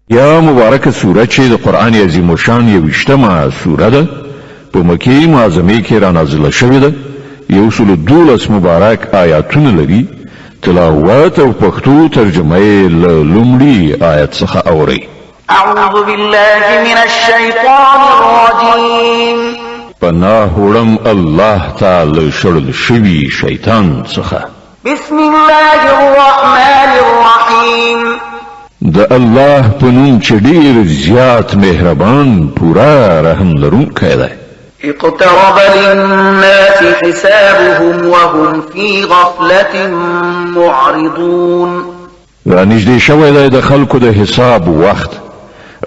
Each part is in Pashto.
یا مبارکه سوره چې د قرآن عظیم الشان 21مه سوره ده په مکې معظمه کې را نازله شوې ده 112 مبارک آیاتونه لري تلاوت او پښتو ترجمه یې له لومړي آیت څخه اوري اعوذ بالله من الشیطان الرجیم پناه وړم الله تعالی شړل شوی شیطان څخه بسم الله الرحمن الرحیم د الله په نوم چې ډیر زیات مهربان پورا رحم لرونکی دی اقترب للناس حسابهم وهم في غفلة معرضون رانږدې شوی دی د خلکو د حساب وخت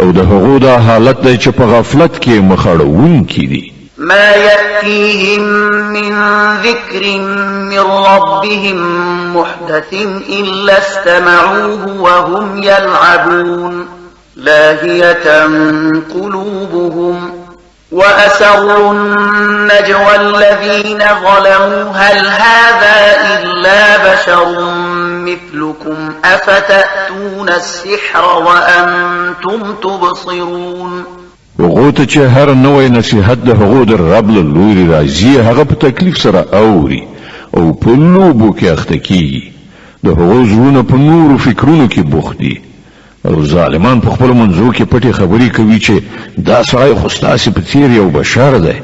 او د هغو دا حالت دی چې په غفلت کې مخړوونکي دي ما يأتيهم من ذكر من ربهم محدث إلا استمعوه وهم يلعبون لاهية قلوبهم وأسروا النجوى الذين ظلموا هل هذا إلا بشر مثلكم أفتأتون السحر وأنتم تبصرون هغو ته چې هر نوې نصیحت د هغو د رب له لوري راځي هغه په تکلیف سره اوري او په لوبو کې اخته کیږي د هغو زړونه په نورو فکرونو کې بوخت دي او ظالمان په خپل منځو کې پټې خبرې کوي چې دا سړی خو ستاسې په څیر یو بشر دی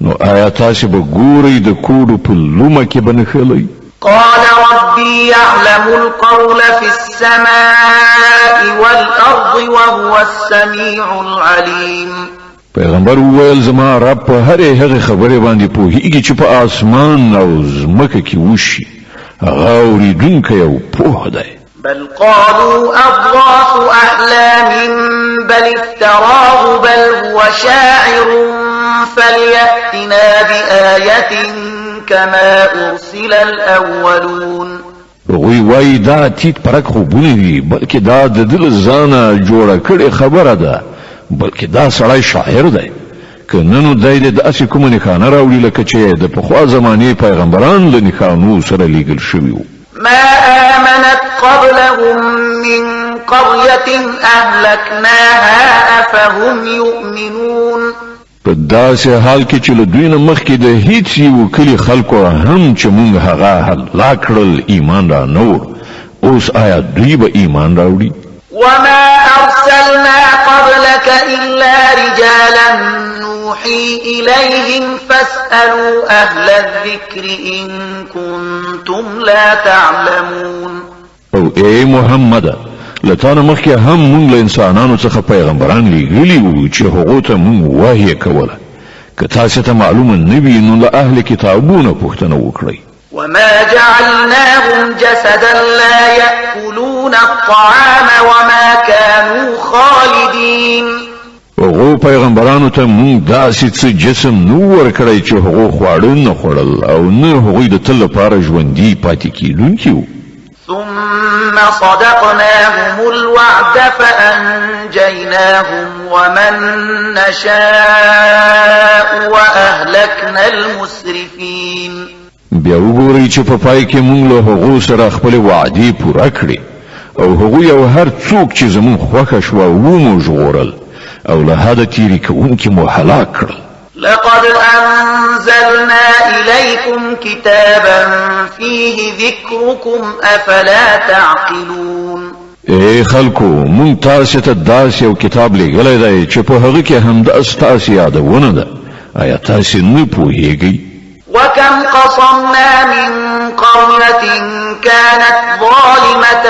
نو آیا تاسې به ګورئ د کوډو په لومه کې به نښلئ قال ربي يعلم القول في السماء والأرض وهو السميع العليم پیغمبر وویل زما رب په هرې هغې خبرې باندې پوهیږي چې په آسمان او ځمکه کې وشي هغه اورېدونکی او پوه دی بل قالوا أضغاث أحلام بل افتراه بل هو شاعر فليأتنا بآية كما أرسل الأولون هغوی وایي دا تیت پرک خوبونه دي بلکې دا د ده له ځانه جوړه کړې خبره ده بلکې دا سړی شاعر دی که نه نو دی د داسې کومه نښانه راوړي لکه چې د پخوا زمانې پیغمبران له نښانو سره لیږل شوي وو ما آمنت قبلهم من قرية أهلكناها أفهم يؤمنون په داسې حال کې چې له دوی نه مخکې د هیڅ یو کلي خلکو هم چې موږ هغه هلاک کړل ایمان را نه و اوس آیا دوی به ایمان راوړي وما أرسلنا قبلك إلا رجالا نوحي إليهم فاسألوا أهل الذكر إن كنتم لا تعلمون او اے محمد لتانه مخکې هم مونږ له انسانانو څخه پیغمبران لیږلي وو چې هغو ته مونږ وحی کوله که تاسې ته معلومه نه وي نو له اهل کتابونه پوښتنه وکړئ وما جعلناهم جسدا لا يأكلون الطعام وما كانوا خالدين هغو پیغمبرانو ته مونږ داسې څه جسم نو ورکړی چې هغو خواړه نه خوړل او نه هغوی د تل لپاره ژوندي پاتې کیدونکي وو ثم صدقناهم الوعد فأنجيناهم ومن نشاء وأهلكنا المسرفين بیا وګورئ چې په پای کې مونږ له هغو سره خپل وعدې پوره کړې او هغوی او هر څوک چې زمون خوښه شوه ومو ژغورل او له حده تیرې کوونکي مو هلاک کړل لقد أنزلنا إليكم كتابا فيه ذكركم أفلا تعقلون اے خلکو مونږ تاسې ته داسې یو کتاب لیږلی دی چې په هغه کې همدا ستاسې یادونه ده آیا تاسې نه پوهیږئ وكم قصمنا من قرية كانت ظالمة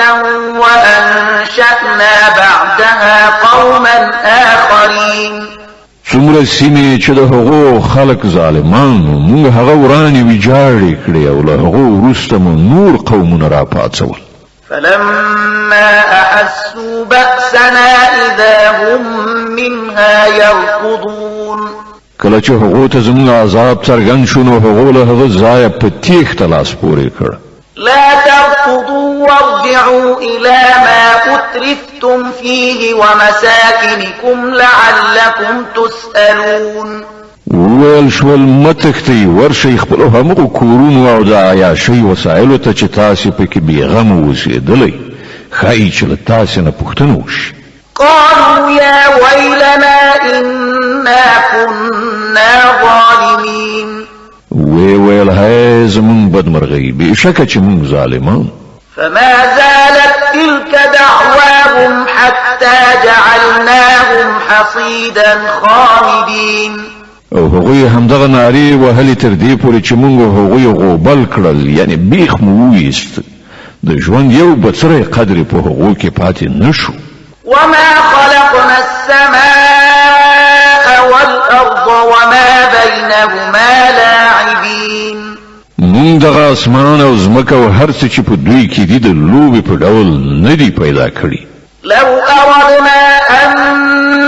وأنشأنا بعدها قوما آخرين څومره سیمې چې د هغو خلک ظالمانو موږ هغه ورانې ویجاړې کړې او له هغو وروسته مو نور قومونه راپاڅول فلما أحسوا بأسنا إذا هم منها يركضون کله چې هغو ته زموږ عذاب څرګند شو نو هغو له هغه ځایه په تیښته لاس پورې کړ لا تركضوا وارجعوا إلى ما أترفتم فيه ومساكنكم لعلكم تسألون وویل شول متښتئ ورشئ خپلو همغو کورونو او د عیاشۍ وسایلو ته چې تاسې پکې بېغمه اوسېدلی ښایي چې له تاسې نه پوښتنه وشي قالوا يا ويلنا إنا كنا ظالمين ویل هاي زمون بدمرغي بشکه چې مونږ ظالمان. فما زالت تلك دعواهم حتى جعلناهم حصيدا خامدين. او هغوی همدغه ناری وهلې تر دې پورې چې مونږ هغوی غوبل کړل، یعنی بیخ مو ویست. د ژوند یو بڅری قدر په هغو کې پاتې نشو. وما خلقنا السماء والأرض وما بينهما لاعبين. مونږ دغه اسمان او ځمکه او هر څه چې په دوی کې دي د لوبې په ډول نه دي پیدا کړي. لو أردنا أن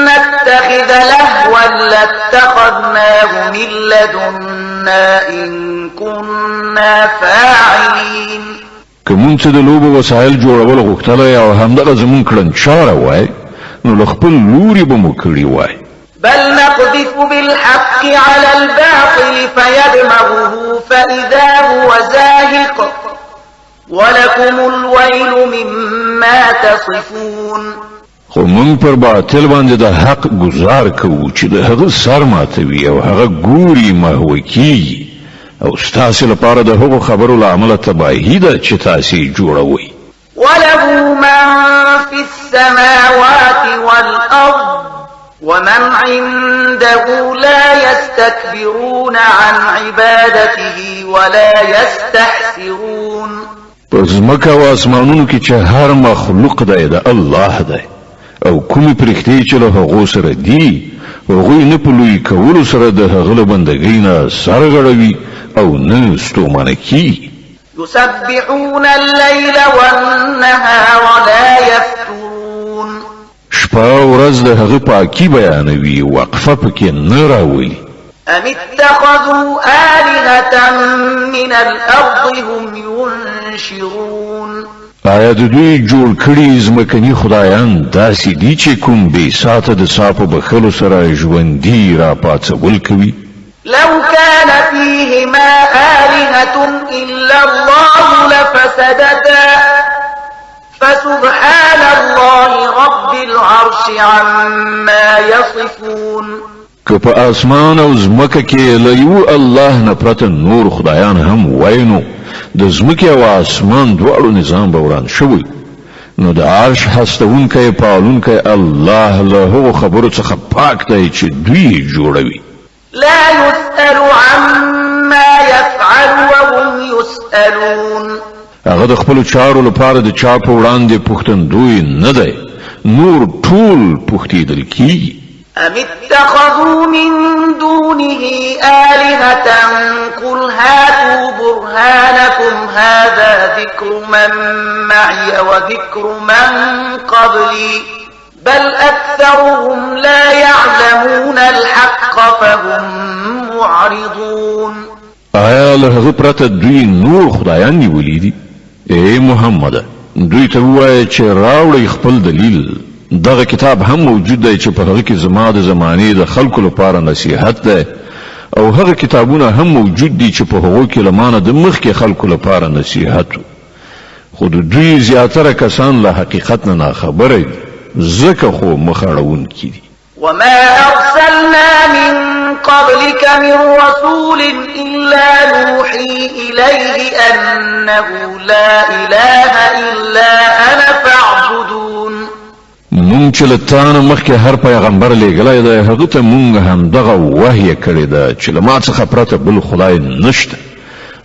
نتخذ لهوا لاتخذناه من لدنا إن كنا فاعلين. که مونږ څه د لوبو وسایل جوړول غوښتلی او همدغه زمونږ کړنچاره وای نو له خپل لوري به مو کړي وای. بل نقذف بالحق على الباطل فيدمغه فإذا هو زاهق ولكم الويل مما تصفون. خو مونږ پر باطل باندې د حق گزار کوو چې د هغه سر ماتوي او هغه ګوري محوه کیږي، او ستاسو لپاره د هغو خبرو له امله تباهي ده چې تاسو یې جوړوئ. وله من في السماوات والأرض ومن عنده لا يستكبرون عن عبادته ولا يستحسرون. په ځمکه او اسمانونو کې چې هر مخلوق دی د الله دی، او کومې پرښتې چې له هغو سره دي هغوی نه په لوی کولو سره د هغه له بندګۍ نه سر غړوي او نه ستومانه کیږي. يسبحون الليل والنهار لا يفترون. شپه ورځ د هغه پاکي بیانوي، وقفه پکې نه راولي. أم اتخذوا آلهة من الأرض هم ينشرون. آیا د دوی جوړ کړي ځمکني خدایان داسې دي چې کوم بې ساته د صافو بخلو سره ژوندي را پاڅول کوي؟ لو كان فيهما آلهة إلا الله لفسدتا فسبحان الله رب العرش عما يصفون. که په اسمان او ځمکه کې له یو الله نه پرته نور خدایان هم وای نو د ځمکې او اسمان دواړو نظام به وران شوی، نو د عرش هستونکی پالونکی الله له هغو خبرو څخه پاک دی چې دوی جوړوي. لا يسأل عما يفعل وهم يسألون. هغه د خپل چارو لپاره د چا په وړاندې پوښتندوی نه دی، نور ټول پوښتېدل کیږي. أم اتخذوا من دونه آلهة قل هاتوا برهانكم هذا ذكر من معي وذكر من قبلي بل أكثرهم لا يعلمون الحق فهم معرضون. آیا له هغه پرته دوی نور خدایان نیولي دي؟ ای محمد، دوی ته ووایه چې راوړئ خپل دلیل. دغه کتاب هم موجود دی چې په هغه کې زما د زمانې د خلکو لپاره نصیحت دی، او هغه کتابونه هم موجود دي چې په هغو کې له مانه د مخکې خلکو لپاره نصیحت و، خو د دوی زیاتره کسان له حقیقت نه ناخبره دي، ځکه خو مخ اړوونکي دي. وما أرسلنا من قبلك من رسول إلا نوحي إليه أنه لا إله إلا أنا فاعبدون. مونږ چې له تانه مخکې هر پیغمبر لیږلی دی هغه ته مونږ همدغه وحی کړې ده چې له ما څخه پرته بل خدای نشته،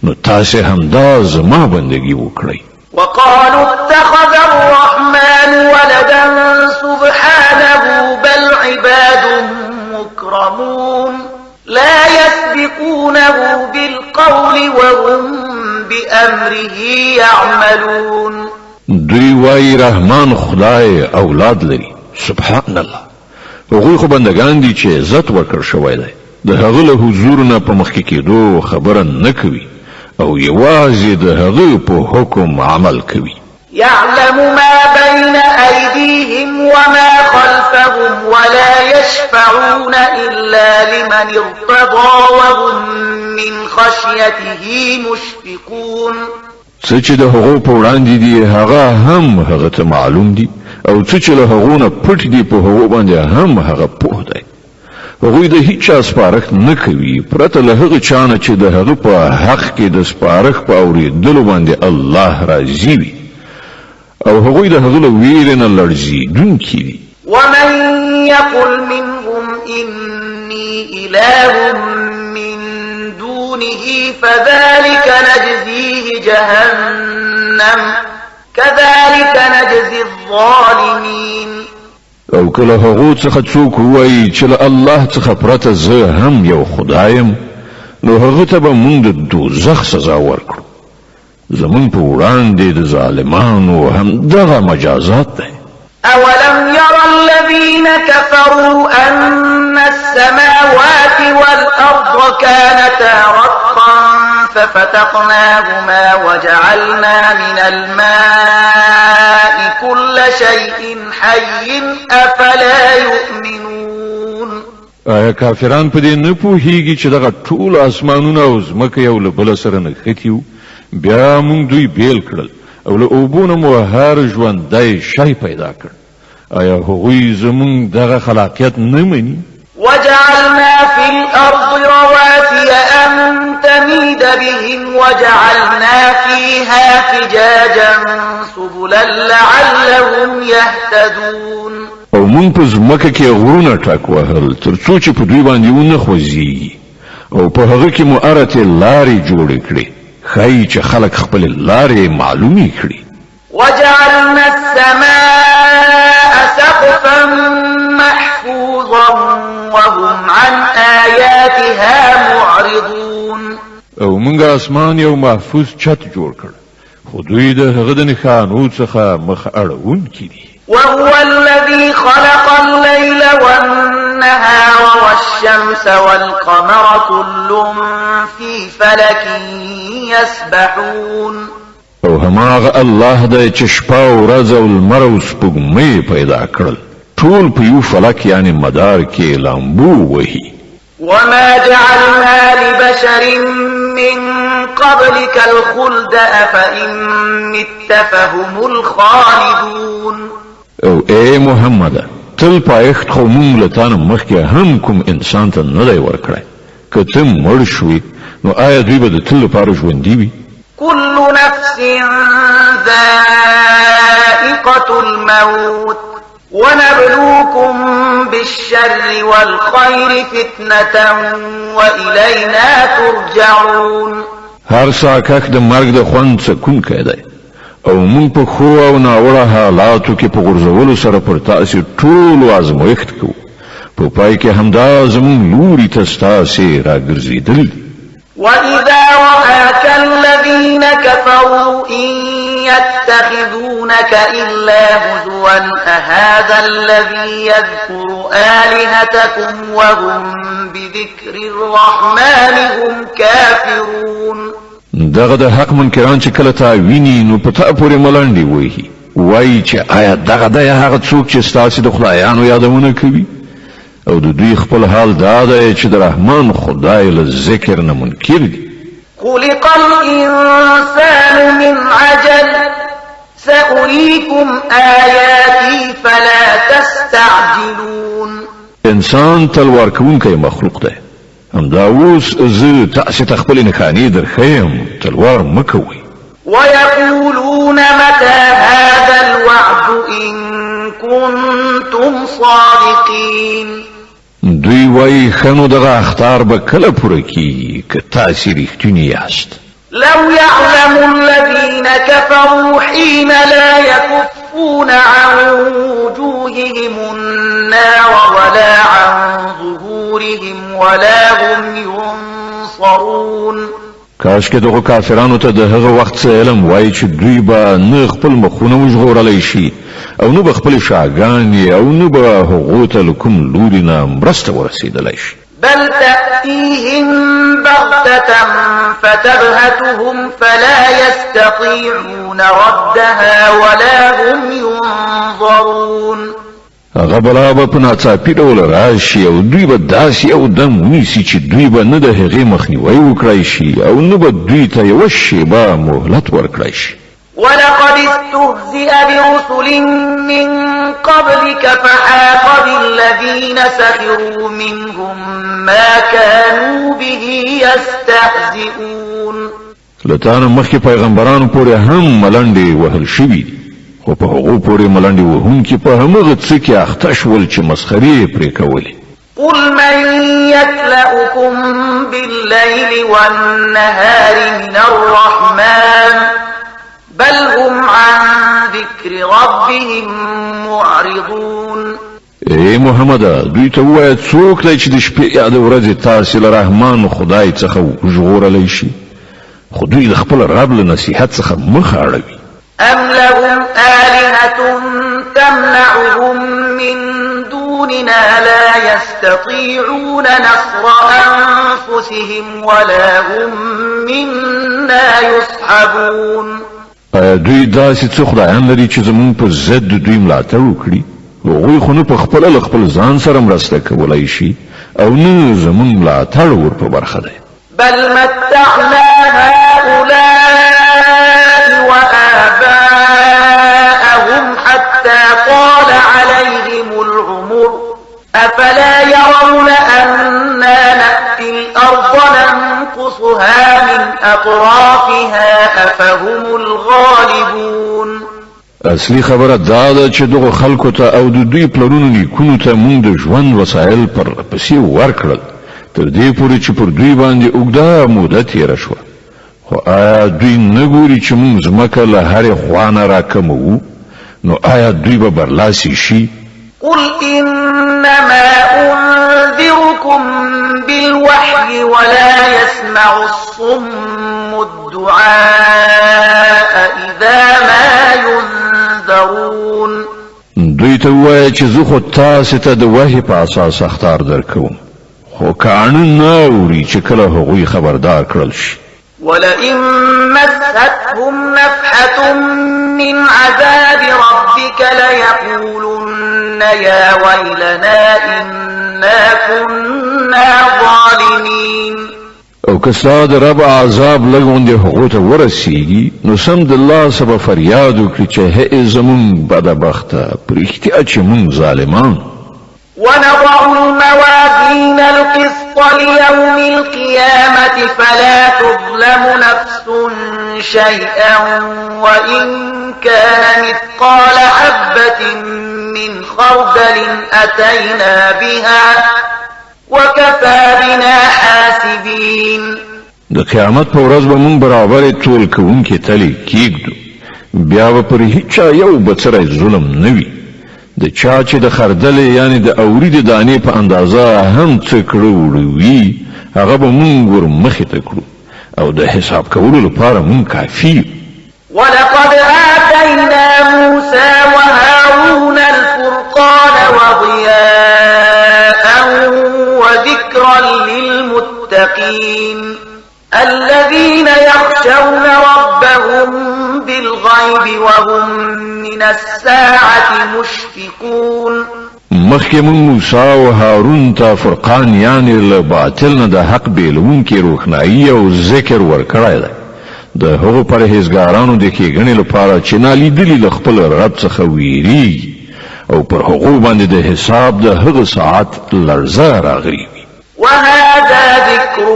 نو تاسې همدا زما بندګي وکړئ. وقالوا اتخذ الرحمن ولدا سبحانه بل عباد مكرمون لا يسبقونه بالقول وهم بأمره يعملون. دوی وای رحمان خدای اولاد لري، سبحان الله، هغوی خو بندگان دي چې عزت ورکړ شوی دی، د هغه له حضور نه په مخکې کېدو خبره نه کوي او یوازې د هغه په حکم عمل کوي. يعلم ما بين أيديهم وما خلفهم ولا يشفعون إلا لمن ارتضى وهم من خشيته مشفقون. څه چې د هغو په وړاندې دي هغه هم هغه ته معلوم دي، او څه چې له هغو نه پټ دي په هغو باندې هم هغه پوه دی هغوی د هیڅ چا سپارښت نه کوي پرته له هغه چا نه چې د هغه په حق کې د سپارښت په اورېدلو باندې الله راضي وي او هغوی د هغه له ویرې نه لړزېدونکي دي ومن يقل منهم إني إله من دونه فذلك نجزيه جهنم كذلك نجزي الظالمين او کله هغو څخه څوک وایي چې له الله څخه پرته زه هم یو خدایم نو هغه ته به موږ د دوزخ سزا ورکړو زمون په وړاندې د ظالمانو هم دغه مجازات دی أولم يرى الذين كفروا أن السماوات والأرض كانتا رتقا ففتقناهما وجعلنا من الماء كل شيء حي أفلا يؤمنون آیا کافران په دې نه پوهیږي چې دغه ټول اسمانونه او ځمکه یو له بل سره نښتي وو بیا موږ دوی بیل کړل او له اوبو نه مو هر ژوندی شی پیدا کړ آیا هغوی زموږ دغه خلاقیت نه مني وجعلنا في الأرض رواسي أن تميد بهم وجعلنا فيها فجاجا سبلا لعلهم يهتدون او موږ په ځمکه کې غرونه ټاک وهل تر څو چې په دوی باندې ونه خوځېږي او په هغه کې مو ارتې لارې جوړې کړې ښایي چې خلک خپلې لارې معلومې کړي وجعلنا السماء سقفا محفوظا وهم عن آياتها معرضون او موږ اسمان یو محفوظ چت جوړ کړ خو دوی د هغه د نښانو څخه مخ اړوونکي دي وهو الذي خلق الليل والنهار والشمس والقمر كل في فلك يسبحون او هماغه الله د چې شپه او ورځ او لمر او سپوږمۍ پیدا کړل ټول په یو فلک یعنی مدار کې لامبو وهي وما جعلنا لبشر من قبلك الخلد أفإن مت فهم الخالدون او اے محمد تل پایښت خو مونږ له تانه مخکې هم کوم انسان ته نه دی ورکړی که ته مړ شوې نو آیا دوی به د تل لپاره ژوندي وي كل نفس ذائقة الموت ونبلوكم بالشر والخير فتنة وإلينا ترجعون هر ساکک د مرګ د خوند څکونکی دی او مونږ په خو او ناوړه حالاتو کې په غورځولو سره پر تاسو ټول ازمایښت کوو په پای کې همدا زموږ لوري ته ستاسې راګرځېدل وإذا رآك الذين كفروا إن يتخذونك إلا هزوا أهذا الذي يذكر آلهتكم وهم بذكر الرحمن هم كافرون دغه د حق منکران چې کله تا ویني نو په تا پورې ملنډې وهي وایي چې آیا دغه دی هغه څوک چې ستاسې د خدایانو یادونه کوي او د دوی خپل حال دا دی چې د رحمان خدای له ذکر نه منکر دي خلق الإنسان من عجل سأريكم آياتي فلا تستعجلون انسان تلوار کوونکی مخلوق دی همدا اوس زه تاسې ته خپلې نښانې درښیم تلوار مه کوئ ويقولون متى هذا الوعد إن كنتم صادقين دوی وایي ښه نو دغه اخطار به کله پوره کیږي که تاسې رښتوني یاست لو يعلم الذين كفروا حين لا يكفون عن وجوههم النار ولا عن ظهورهم ولا هم ينصرون کاش کې دغه کافرانو ته د هغه وخت څه علم وایي چې دوی به نه خپل مخونه وژغورلی شي او نه به خپلې شاګانې او نه به هغو ته له کوم لوري نه مرسته ورسېدلی شي بل تأتيهم بغتة فتبهتهم فلا يستطيعون ردها ولا هم ينظرون هغه بلا به په ناڅاپي ډول راشي او دوی به داسې یو دم ونیسي چې دوی به نه د هغې مخنیوی وکړی شي او نه به دوی ته یوه شیبه مهلت ورکړی شي ولقد استهزئ برسل من قبلك فحاق بالذين سخروا منهم ما كانوا به يستهزئون. لتانا مخی پیغمبرانو پوری هم ملنډي وهل شوي خو په هغو پوری ملنډي وهونکي په همغه څه کې اخته شول چې مسخرې پرې کولې. قل من يكلؤكم بالليل والنهار من الرحمن بل هم عن ذكر ربهم معرضون. اے محمد دوی ته وایه څوک دی چې د شپې یا د ورځې تاسې له رحمان خدای څخه ژغورلی شي خو دوی د خپل رب له نصیحت څخه مخ اړوي. أم لهم آلهة تمنعهم من دوننا لا يستطيعون نصر أنفسهم ولا هم منا يصحبون. آیا دوی داسې څه خدایان لري چې زمونږ په ضد د دوی ملاتړ وکړي هغوی خو نه په خپله له خپل ځان سره مرسته کولی شي او نه زمونږ ملاتړ ور په برخه دی. بل متعنا هؤلاء وآباءهم حتى طال عليهم العمر أفلا يرون أنا نأتي الأرض ننقصها من أطرافها أفهم الغالبون. اصلي خبره دا ده چې دغه خلکو ته او د دوی پلرونو نیکونو ته موږ د ژوند وسایل پر پسې ورکړل تر دې پورې چې پر دوی باندې اوږده موده تېره شوه خو آیا دوی نه ګوري چې موږ ځمکه له هرې خوا نه راکموو نو آیا دوی به برلاسي شي؟ قل إنما أنذركم بالوحي ولا يسمع الصم الدعاء إذا ما ينذرون. دوی ته وایه چې زه خو تاسې ته د وحي په اساس اخطار درکوم خو کاڼه نه اوري چې کله هغوی خبردار کړل شي. ولئن مستهم نفحة من عذاب ربك ليقولن يا ويلنا إنا كنا ظالمين. او که ستا د رب عذاب لږ غوندې هغو ته ورسیږي نو سمدلله سبه فریاد وکړي چې هئ زمونږ بدبخته په رښتیا چې مونږ ظالمان. ونضع الموازين القسط ليوم القيامة فلا تظلم نفس شيئا وإن كان مثقال حبة من خردل أتينا بها وكفى بنا حاسبين. د قیامت په ورځ به مونږ برابرې ټول کوونکې تلې کېږدو بیا به پر هیچا یو بڅری ظلم نه وي. د چا چې د خردلې یعنی د اوري د دانې په اندازه هم څه کړه وړه وي هغه به مونږ ور مخې ته کړو او د حساب کولو لپاره مونږ کافي. ولقد آتينا موسى وهارون الفرقان وضياء وذكرا للمتقين الذين يخشون ربهم بالغيب وهم من الساعة مشفقون. مخکې مونږ موسی او هارون ته فرقان یعنی له باطل نه د حق بیلونکې روښنایي او ذکر ورکړی دی د هغو پرهیزګارانو د ښېګڼې لپاره چې نالیدلي له خپل رب څخه ویریږي او پر هغو باندې د حساب د هغه ساعت لړزه راغلي وي. وهذا ذكر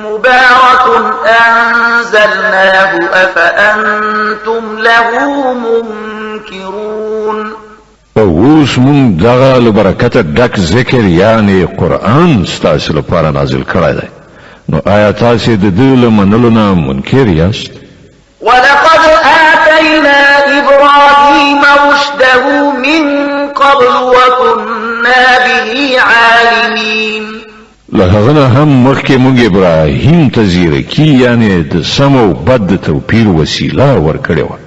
مبارك أنزلناه أفأنتم له منكرون. اوس مونږ دغه له برکته ډک ذکر یعنی قرآن ستاسو لپاره نازل کړی دی نو آیا تاسې د دې له منلو نه منکر یاست؟ ولقد آتينا إبراهيم رشده من قبل وكنا به عالمين. له هغه نه هم مخکې مونږ ابراهیم ته زیرکي یعنی د سم او بد د توپیر وسیله ورکړې وه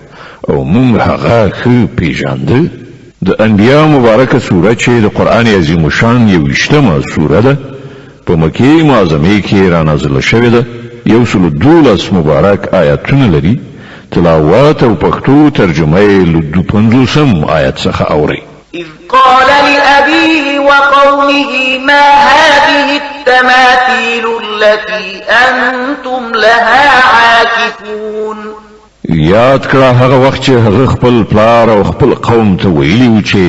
او مونږ هغه ښه پیژانده. د انبیا مبارکه سوره چې د قرآن عظیم الشان 21مه سوره ده په مکې معظمې کې رانازله شوې ده 112 مبارک آیاتونه لري. تلاوت او پښتو ترجمه یې له 50 آیت څخه اورئ. إذ قال لأبيه وقومه ما هذه التماثيل التي أنتم لها عاكفون. یاد کړه هغه وخت چې هغه خپل پلار او خپل قوم ته ویلي و چې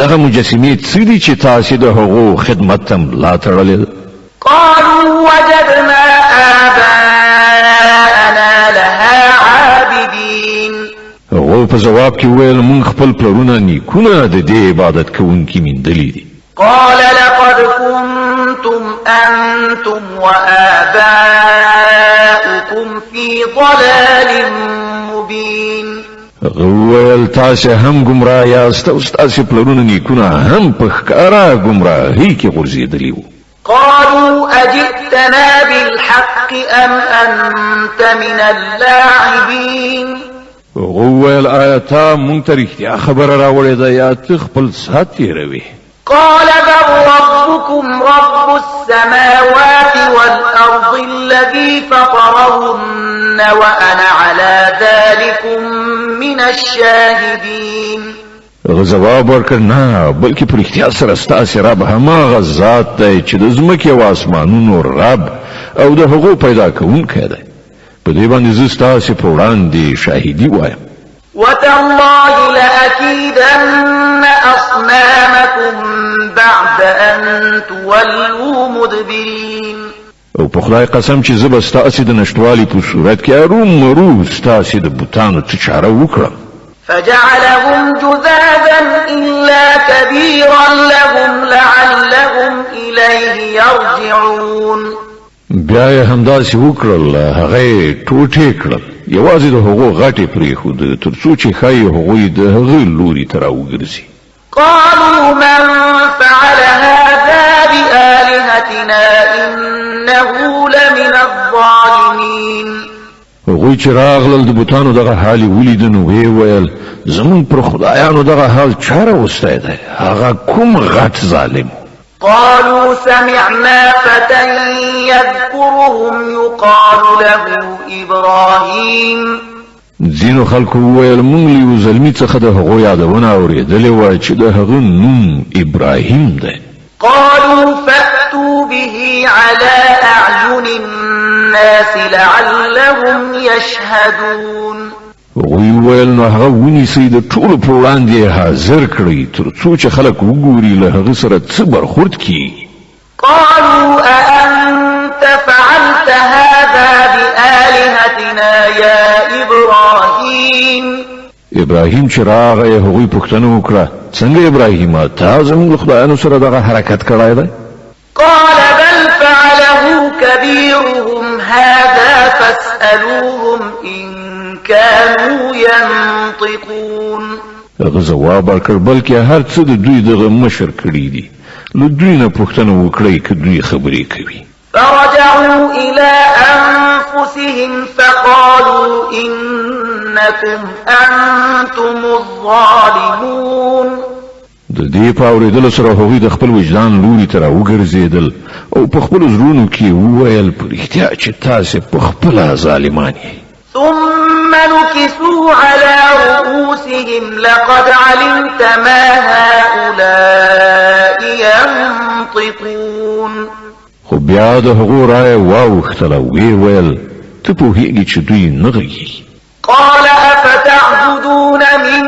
دغه مجسمې څه دي چې تاسو د هغو خدمت ته ملا تړلې؟ قالوا وجدنا آباءنا لها عابدين. هغه په جواب کې ویل مونږ خپل پلرونه نیکونه د دې عبادت کوونکي میندلې دي. قال لقد كنتم أنتم وآباؤكم في ضلال مبين. غوال تاسو هم گمراه یاست او تاسو پلرونه نیکونه هم په ښکارا گمراهۍ کې غورځېدلي وو. قالوا أجئتنا بالحق أم أنت من اللاعبين. غوال آیاتا مونږ ته رښتیا خبره راوړې ده یا ته خپل ساعت تېروې؟ قال بل ربكم رب السماوات والأرض الذي فطرهن وأنا على ذلكم من الشاهدين. جواب ورکړ نه بلکې په رښتیا سره ستاسو رب هماغه ذات دی چې د ځمکې او اسمانونو رب او د هغو پیدا کوونکی دی. په دې باندې زه ستاسو په وړاندې شاهدي وایم. وتالله لأكيدن أصنامكم بعد أن تولوا مدبرين. او په خدای قسم چې زه به ستاسو د نشټوالي په صورت کې ارومرو ستاسو د بوتانو څه چاره وکړم. فجعلهم جذاذا إلا كبيرا لهم لعلهم إليه يرجعون. بیا یې همداسې وکړل هغه یې ټوټې کړل یوازې د هغو غټې پرېښود تر څو چې ښایي هغوی د هغه لوري ته راوګرځي. قالوا من فعل هذا بآلهتنا إنه لمن الظالمين. هغوی چې راغلل د بوتانو دغه حال یې ولید نو ویې ویل زموږ پر خدایانو دغه حال چا راوستی دی؟ هغه کوم غټ ظالم. قالوا سمعنا فتى يذكرهم يقال له إبراهيم. ځینو خلکو وویل مونږ له یو زلمي څخه د هغو یادونه اورېدلې وه چې د هغه نوم ابراهیم دی. قالوا فأتوا به على أعين الناس لعلهم يشهدون. هغوی ویل نو هغه ونیسئ د ټولو په وړاندې حاضر کړئ تر څو چې خلک وګوري له هغه سره څه برخورد کیږي. قالوا أأنت فعلت هذا بآلهتنا يا إبراهيم. ابراهیم چې راغی هغوی پوښتنه وکړه څنګه ابراهیمه تا زموږ خدایانو سره دغه حرکت کړی دی؟ قال بل فعله كبيرهم هذا فاسألوهم إن كانوا ينطقون. هغه ځواب ورکړ بلکې هر څه د دوی دغه مشر کړي دي له دوی نه پوښتنه وکړئ که دوی خبرې کوي. فرجعوا إلى أنفسهم فقالوا إنكم أنتم الظالمون. د دې په اورېدلو سره هغوی د خپل وجدان لوري ته راوګرځېدل او په خپلو زړونو کې وویل په رښتیا چې تاسې په خپله ظالمان یې. ثم نكسوا على رؤوسهم لقد علمت ما هؤلاء ينطقون. خو بیا د هغو رایه واوښتله ویې ویل ته پوهېږې چې دوی نه غږېږي. قال أفتعبدون من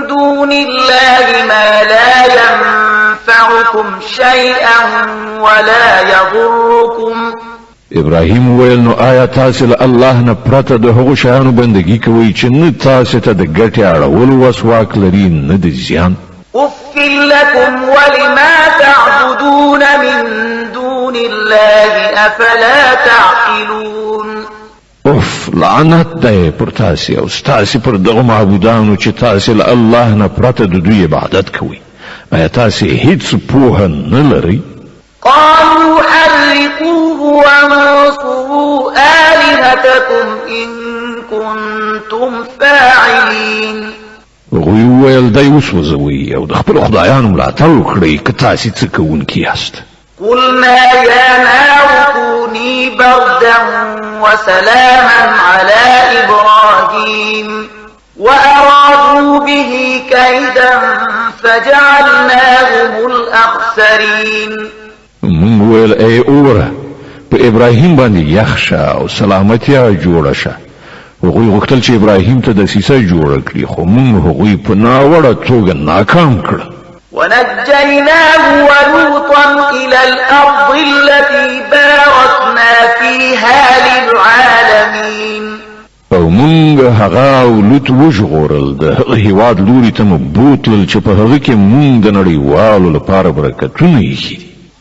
دون الله ما لا ينفعكم شيئا ولا يضركم. ابراهیم ویل نو آیا تاسو له الله نه پرته د هغو شیانو بندګي کوئ چې نه تاسو ته د ګټې اړولو وس واک لري نه د زیان؟ أف لكم ولما تعبدون من دون الله أفلا تعقلون. اوف لعنت دی پر تاسو او ستاسو پر دغه معبودانو چې تاسو له الله نه پرته د دوی عبادت کوئ. آیا تاسو هیڅ پوهه نه لرئ؟ قالوا حرقوه وانصروا آلهتكم إن كنتم فاعلين. هغوی وویل دی وسوځوئ او د خپلو خدایانو ملاتړ وکړئ که تاسې څه کوونکي یاست. قلنا يا نار كوني بردا وسلاما على إبراهيم وأرادوا به كيدا فجعلناهم الأخسرين. مونږ ویل ای اوره په ابراهیم باندې یخ شه او سلامتیا جوړه شه هغوی غوښتل چې ابراهیم ته دسیسه جوړه کړي خو موږ هغوی په ناوړه توګه ناکام کړل. ونجيناه ولوطا إلى الأرض التي باركنا فيها للعالمين. او مونږ هغه او لوط وژغورل د هغه هیواد لوري ته مو بوتلل چې په هغه کې مونږ د نړیوالو لپاره برکتونه ایښي.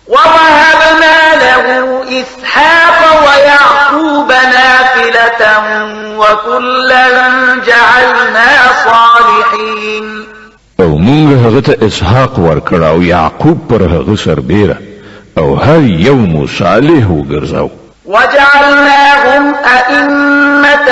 ووهبنا له إسحاق ويعقوب نافلة وكلا جعلنا صالحين. او مونږ هغه ته اسحاق ورکړ او یعقوب پر هغه سربیره او هر یو مو صالح وګرځاو. وجعلناهم أئمة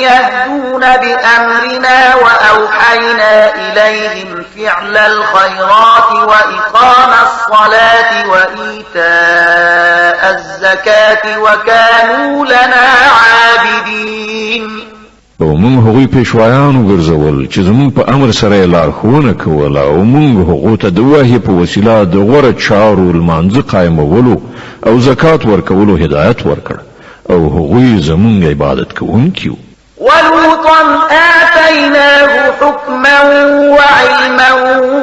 يهدون بأمرنا وأوحينا إليهم فعل الخيرات وإقام الصلاة وإيتاء الزكاة وكانوا لنا عابدين. او مونږ هغوی پیشوایان وګرځول چې زمونږ په امر سره لارښوونه کوله او مونږ هغو ته د وحي په وسیله د غوره چارو لمانځه قایمولو او زکات ورکولو هدایت ورکړ او هغوی زمونږ عبادت کوونکي وو. ولوطا آتيناه حكما وعلما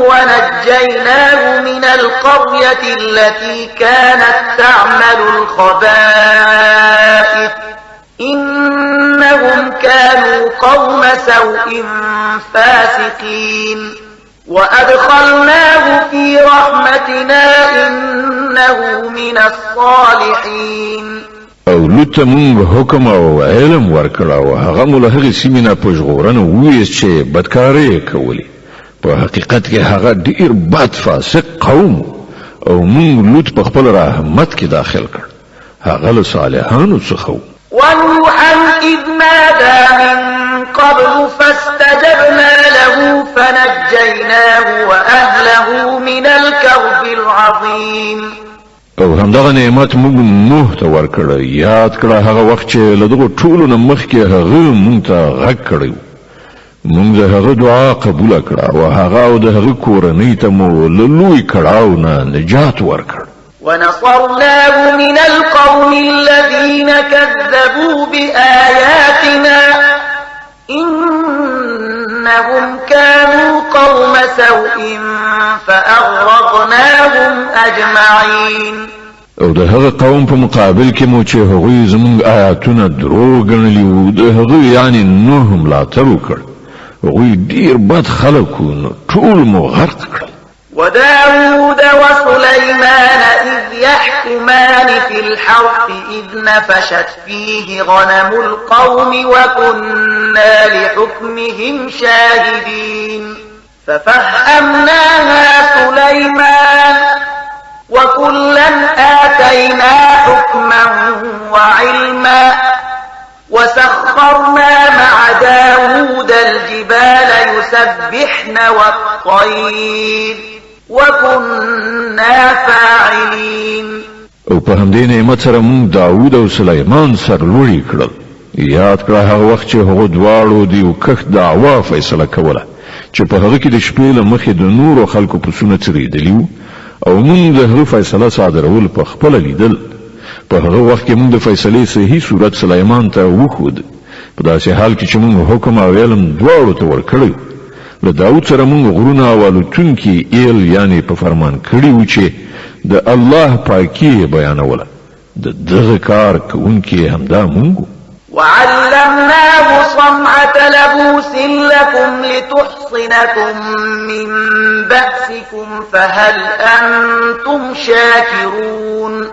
ونجيناه من القرية التي كانت تعمل الخبائث إنهم كانوا قوم سوء فاسقين. وأدخلناه في رحمتنا إنه من الصالحين. او لوط مونږ حکم او علم ورکړ او هغه مو له هغې سیمې نه په ژغورنه وویست چې بدکارۍ یې کولې. په حقیقت کې هغه ډېر بد فاسق قوم او مونږ لوط په خپل رحمت کې داخل کړ. هغه له صالحانو څخه و. ونوحا إذ نادى من قبل فاستجبنا له فنجيناه وأهله من الكرب العظيم. او همدغه نعمت موږ نوح ته ورکړ. یاد کړه هغه وخت چې له دغو ټولو نه مخکې هغه موږ ته غږ کړی و. موږ د هغه دعا قبوله کړه او هغه او د هغه کورنۍ ته مو له لوی کړاو نه نجات ورکړ. ونصرناه من القوم الذين كذبوا بآياتنا إنهم كانوا قوم سوء فأغرقناهم أجمعين. او د هغه قوم په مقابل کې مو چې هغوی زموږ آیاتونه دروغ ګڼلي وو د هغوی یعنې نوح ملاتړ وکړ. هغوی ډېر بد خلک وو نو ټول مو غرق کړل. وداود وسليمان إذ يحكمان في الحرث إذ نفشت فيه غنم القوم وكنا لحكمهم شاهدين. ففهمناها سليمان وكلا آتينا حكما وعلما وسخرنا مع داود الجبال يسبحن والطير وكنا فاعلين. او په همدې نعمت سره موږ داود او سلیمان سرلوړي کړل. یاد کړه هغه وخت چې هغو دواړو د یو کښت دعوا فیصله کوله چې په هغه کې د شپې له مخې د نورو خلکو پسونه څرېدلي وو او موږ د هغه فیصله صادرول په خپله لیدل. په هغه وخت کې موږ د فیصلې صحیح صورت سلیمان ته وښود. په داسې حال کې چې موږ حکم او علم دواړو ته ورکړی. له داود سره موږ غرونه او الوتونکي ایل یعنې په فرمان کړي وو چې د الله پاکي بیانوله. د دغه کار کوونکي همدا موږ. وعلمناه صنعة لبوس لكم لتحصنكم من بأسكم فهل أنتم شاكرون.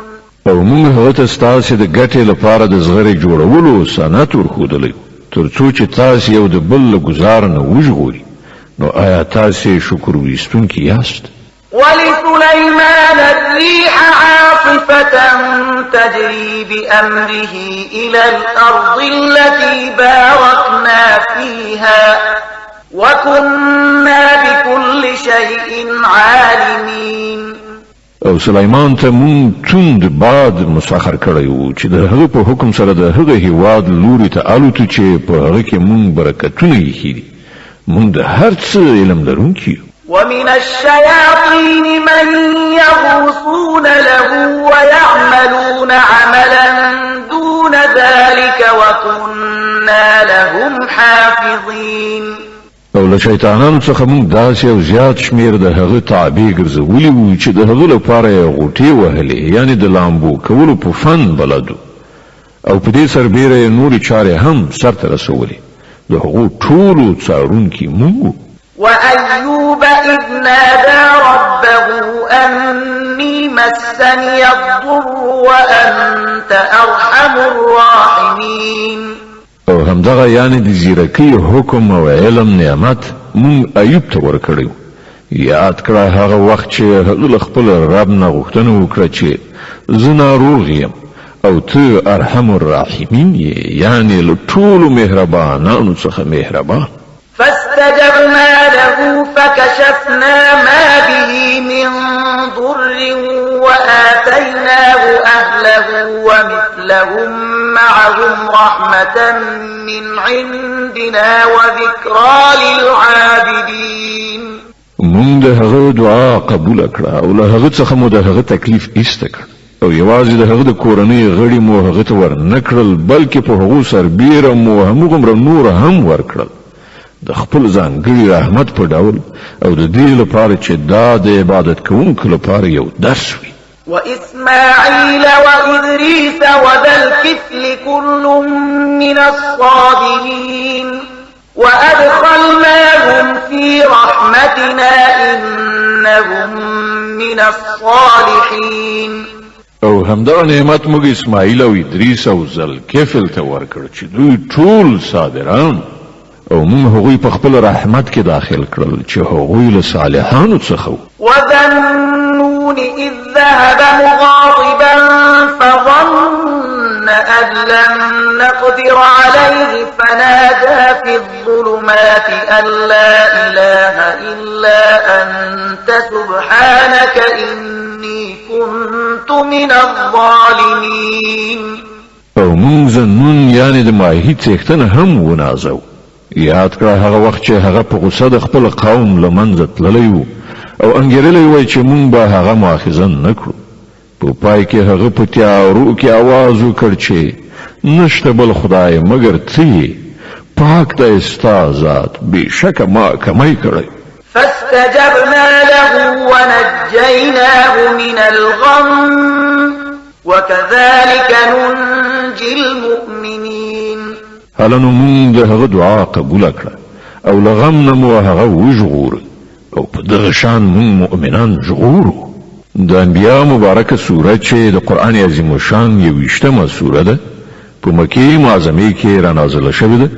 او موږ هغه ته ستاسې د ګټې لپاره د زغرې جوړولو صنعت ورښودلی تر څو چې تاسې یو د بل له ګزار نه وژغوري. نو آیا تاسې شکر ویستونکي یاست؟ ولسليمان الريح عاصفة تجري بأمره إلى الأرض التي باركنا فيها وكنا بكل شيء عالمين. او سلیمان ته مونږ توند باد مسخر کړی وو چې د هغه په حکم سره د هغه هیواد لوري ته الوتو چې په هغه کې مونږ برکتونه ایښي دي. مونږ د هر څه علم لرونکي. ومن الشياطين من يغوصون له ويعملون عملا دون ذلك وكنا لهم حافظين. او له شیطانانو څخه موږ داسې او زیات شمیر د هغه تابع ګرځولي وو چې د هغه لپاره یې غوټې وهلې، یعنی د لامبو کولو په فن بلدو، او په دې سربیره یې نورې چارې هم سرته رسولې. د هغو ټولو څارونکي موږ. وأيوب إذ نادى ربه أني مسني الضر وأنت أرحم الراحمين. او همدغه یعنی د زیرکی حکم او علم نعمت مونږ ایوب ته ورکړیو. یاد کړه هغه وخت چې هغه خپل رب نه غوښتنه وکړه چې زه ناروغ یم او ته ارحم الراحمین یې، یعنی له ټولو مهربانانو څخه مهربان. فاستجبنا له فكشفنا ما به من ضر وآتيناه أهله ومثلهم معهم رحمة من عندنا وذكرى للعابدين. مونږ د هغه دعا قبول کړه او له هغه څخه مو د هغه تکلیف ایسته کړ، او یوازې د هغه د کورنۍ غړي مو هغه ته ورنکړل، بلکې په هغو سربیره مو همغومره نور هم ورکړل د خپل ځانګړي رحمت په ډول، او د دې لپاره چې دا د عبادت کوونکو لپاره یو درس وي. وإسماعيل وإدريس وذا الكفل كل من الصابرين وأدخلناهم في رحمتنا إنهم من الصالحين. او همدغه نعمت موږ اسماعیل او ادریس او ذوالکفل ته ورکړ چې دوی ټول صابران، او موږ هغوی په خپل رحمت کې داخل کړل چې هغوی له صالحانو څخه وو. وذنون إذ ذهب مغاضبا فظن أن لن نقدر عليه فنادى في الظلمات أن لا إله إلا أنت سبحانك إني كنت من الظالمين. او موږ ذنون یعنی د ماهی څښتنه هم ونازو. یاد کړه هغه وخت چې هغه په غوسه د خپل قوم له منځه تللی وو او انګیرلی وای چې مونږ به هغه مؤاخذه نه کړو. په پای کې هغه په تیارو کې आवाज وکړ چې نشته بل خدای مگر ته، پاک د ستا ذات، بېشکه ما کمی کړی. فاستجبنا له ونجيناه من الغم وكذلك ننجي المؤمنين. هلنو مونږ د هغه دعا قبول کړه او له غم نه مو هغه وژغور، او په دغه شان مونږ مؤمنان ژغورو. د انبیا مبارکه سوره چې د قرآن عظیم شان 21مه سوره ده، په مکې معظمې کې را نازله شوې ده،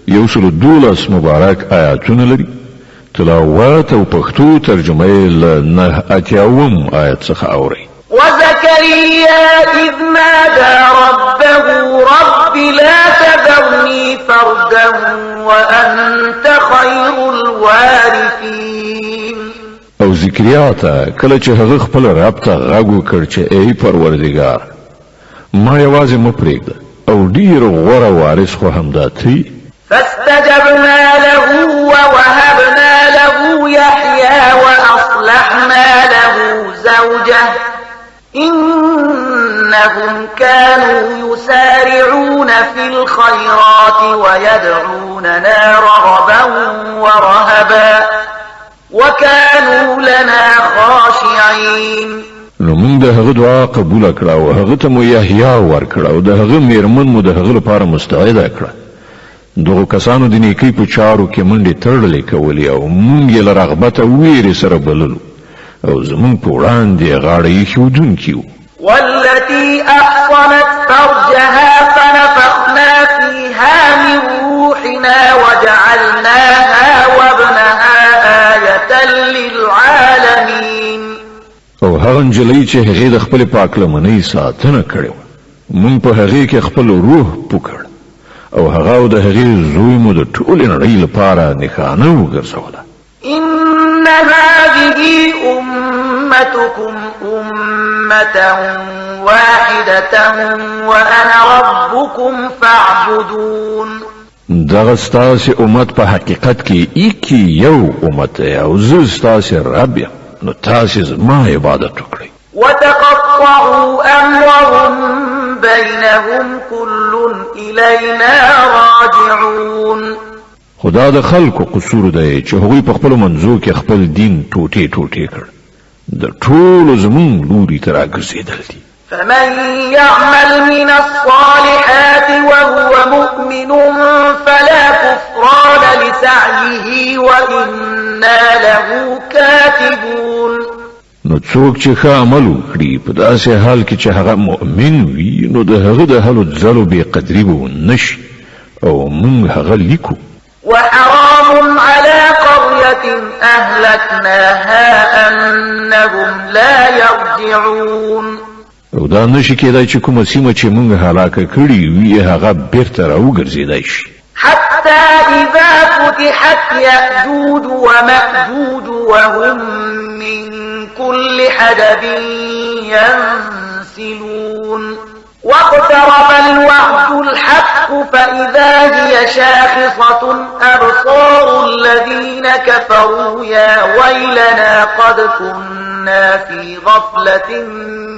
112 مبارک آیاتونه لري. تلاوت او پښتو ترجمه یې له 89 آیت څخه اورئ. وزكريا إذ نادى ربه رب لا تذرني فردا وأنت خير الوارثين. او زکریا ته کله چې هغه خپل رب ته غږ وکړ چې ای پروردګار ما یوازې مه پرېږده او ډېر غوره وارث خو همدا ته. فاستجبنا له ووهبنا له يحيى وأصلحنا له زوجه إنهم كانوا يسارعون في الخيرات ويدعوننا رغبا ورهبا وكانوا لنا خاشعين. نو موږ د هغه دعا قبول کړه او هغه ته مو یحیی ورکړه او د هغه میرمن مو د هغه لپاره مستعده کړه. دغه کسانو د نیکۍ په چارو کې منډې تړلې کولې او موږ یې له رغبت او ویرې سره بللو او زمونږ په وړاندې غاړه ایښودونکي وو. والتي أحصنت فرجها فنفخنا فيها من روحنا وجعلناها وابنها آية للعالمين. او هغه نجلۍ چې هغې د خپلې پاکلمنۍ ساتنه کړې وه، موږ په هغې کې خپل روح پوکړ او هغه او د هغې زوی مو د ټولې نړۍ لپاره نښانه وګرځوله. إن هذه أمتكم أمة واحدة وأنا ربكم فاعبدون. دغه ستاسې امت په حقیقت کې ایکی یو امت دی او زه ستاسې رب یم نو تاسې زما عبادت وکړئ. وتقطعوا أمرهم بينهم كل إلينا راجعون. خدا د خلکو قصور دی چې هغوی په خپل منځو کې خپل دین ټوټې ټوټې کړ د ټولو زمون لوري ته راګرځېدل دي. فمن يعمل من الصالحات وهو مؤمن فلا كفران لسعيه وإنا له كاتبون. نو څوک چې ښه عمل وکړي په داسې حال کې چې هغه مؤمن وي نو د هغه د هلو ځلو بې قدري به ونشي او موږ هغه لیکو. وحرام على قرية أهلكناها أنهم لا يرجعون. او دا نشي کېدای چې کومه سیمه چې موږ هلاکه کړي وي هغه بیرته راوګرځېدای شي. حتى إذا فتحت يأجوج ومأجوج وهم من كل حدب ينسلون. واقترب الوعد الحق فإذا هي شاخصة أبصار الذين كفروا يا ويلنا قد كنا في غفلة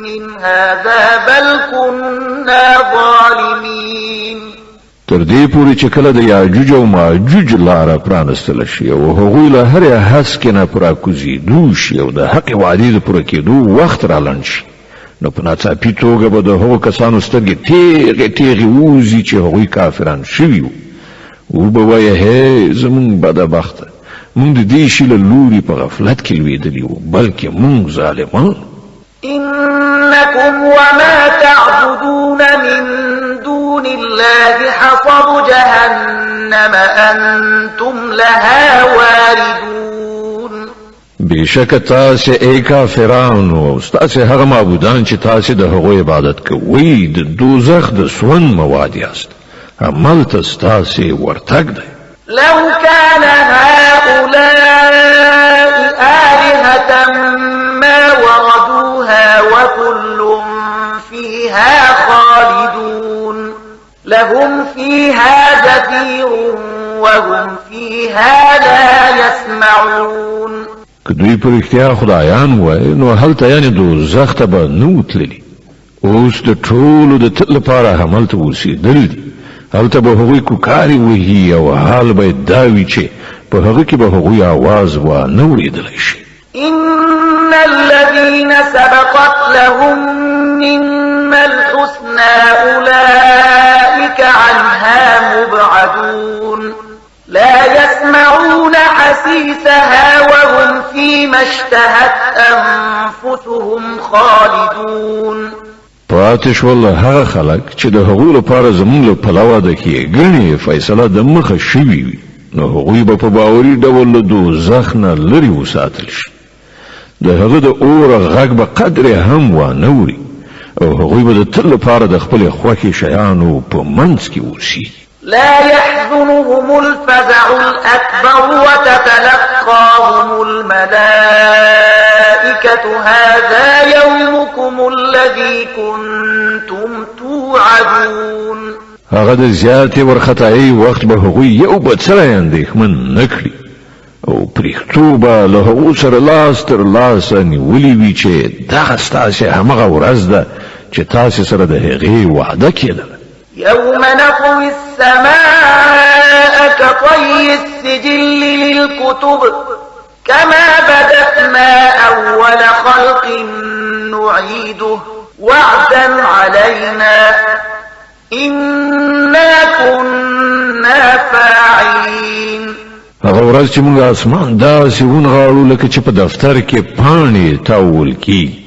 من هذا بل كنا ظالمين. تر دې پورې چې کله د یاجوج او ماجوج لاره پرانستل شي او هغوی له هرې هسکې نه پوره کوزېدو شي او د حق وعدې د پوره کېدو وخت رالنډ شي نو په ناڅاپي توګه به د هغو کسانو سترګې تیغې تیغې ووځي چې هغوی کافران شوي وو. وبه وایه هی زمونږ بدبخته مونږ د دې شي له لوري په غفلت کې لوېدلي وو بلکې مونږ ظالمان. إنكم وما تعبدون من دون الله حصب جهنم أنتم لها واردون. بشک تاسې ای کافرانو او ستاسې هغه معبودان چې تاسې د هغو عبادت کوئ د دوزخ د سون مواد یاست همالته ستاسې ورتګ دی. لو كان هؤلاء آلهة ما وردوها وكل فيها خالدون لهم فيها زفير وهم فيها لا يسمعون. که دوی په رښتیا خدایان وای نو هلته یعنې دوزخ ته به نه وتللي. اوس د ټولو د تل لپاره همالته اوسېدل دي. هلته به هغوی کوکارې وهي او حال به دا وي چې په هغه کې به هغوی آواز وانه اورېدلی شي. إن الذين سبقت لهم منا الحسنى أولئك عنها مبعدون لا يسمعون حسيسها وهم فيما اشتهت أنفسهم خالدون. پاتې شول هغه خلک چې د هغوی لپاره زموږ له پلوه د ښېګڼې فیصله د مخه شوي وي نو هغوی به په باوري ډول له دوزخ نه لرې وساتل شي. د هغه د اوره غږ به قدرې هم وانه اوري او هغوی به د تل لپاره د خپلې خوښې شیانو په منځ کې اوسي. لا يحزنهم الفزع الأكبر وتتلقاهم الملائكة هذا يومكم الذي كنتم توعدون. هغه د زیاتې ورختایي وخت به هغوی یو بل سره اندېښمن نه کړي او پرښتو به له هغو سره لاس تر لاسه نیولي وي چې دغه ستاسې همغه ورځ ده چې تاسې سره د هغې وعده کېدله. يوم نطوي السماء كطي السجل للكتب كما بدأنا أول خلق نعيده وعدا علينا إنا كنا فاعلين. هغه ورځ چې موږ اسمان داسې ونغاړو لکه چې په دفتر کې پاڼې تاول کیږي.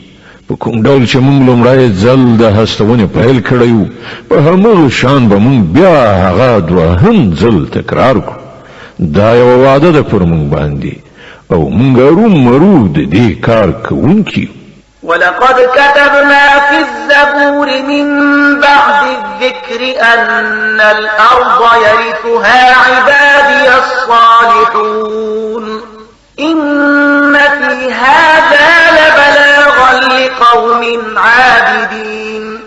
په کوم ډول چې موږ لومړی ځل د هستونې پیل کړی وو په همغه شان به موږ بیا هغه دوهم ځل تکرار کړو. دا یوه وعده ده پر موږ باندې او موږ ارومرو د دې کار کوونکي. ولقد كتبنا في الزبور من بعد الذكر أن الأرض يرثها عبادي الصالحون إن في هذا لبلاغا لقوم عابدين.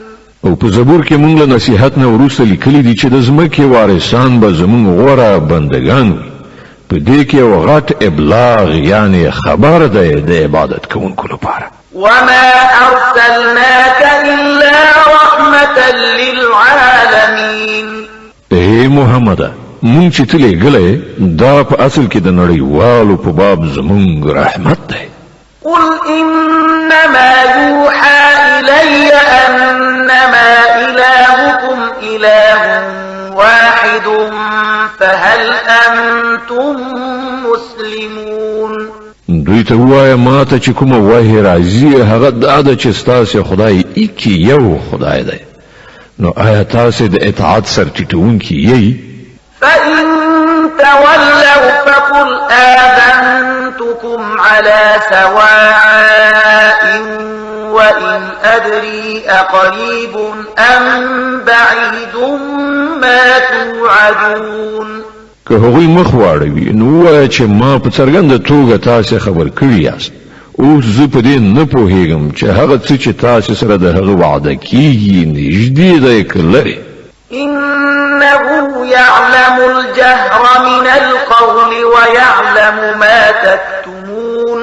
او او په زبور کې مونږ له نصیحت نه وروسته لیکلي دي چې د ځمکې وارثان به زمونږ غوره بندگان وي. په دې کې یو غټ ابلاغ یعنی خبر دی د عبادت کوونکو لپاره. وما أرسلناك إلا رحمة للعالمين. اے محمد مونږ چې ته لېږلی دا په اصل کې د نړیوالو په باب زمونږ رحمت دی. قل إنما يوحى إلي أنما إلهكم إله واحد فهل أنتم مسلمون. دوی ته ووایه ما ته چې کومه وحی راځي هغه دا ده چې ستاسې خدای ایکې یو خدای دی، نو آیا تاسې د اطاعت سر ټیټوونکي یئ؟ فإن تولوا فقل آذنتكم على سواء وإن أدري أقريب أم بعيد ما توعدون. که هغوی مخ واړوي نو ووایه چې ما په څرګنده توګه تاسې خبر کړي یاست. اوس زه په دې نه پوهېږم چې هغه څه چې تاسې سره د هغه وعده کېږي نږدې دی که لرې. إنه يعلم الجهر من القول ويعلم ما تكتمون.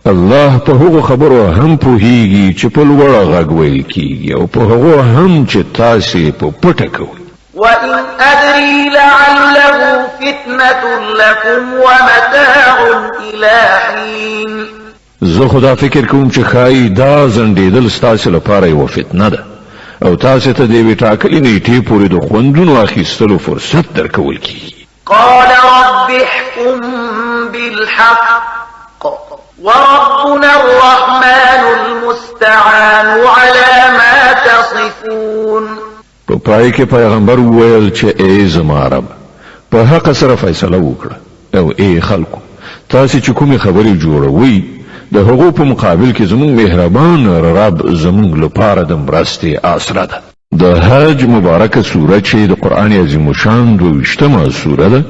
الله په هغو خبرو هم پوهېږي چې په لوړه غږ ویل کېږي او په هغو هم چې تاسې په پټه کوئ. وإن أدري لعله فتنة لكم ومتاع إلى حين. زه خدا فکر کوم چې ښایي دا ځنډېدل ستاسې لپاره یوه فتنه ده او تاسې ته د یوې ټاکلې نیټې پورې د خوندونو اخیستلو فرصت درکول کېږي. قال رب احكم بالحق وربنا الرحمن المستعان على ما تصفون. په پای کې پیغمبر وویل چې ای زما رب په حق سره فیصله وکړه او ای خلکو تاسې چې کومې خبرې جوړوئ د هغو په مقابل کې زموږ مهربان رب زموږ لپاره د مرستې آسره ده. د حج مبارکه سوره چې د قرآن عظیم شان 22مه سوره ده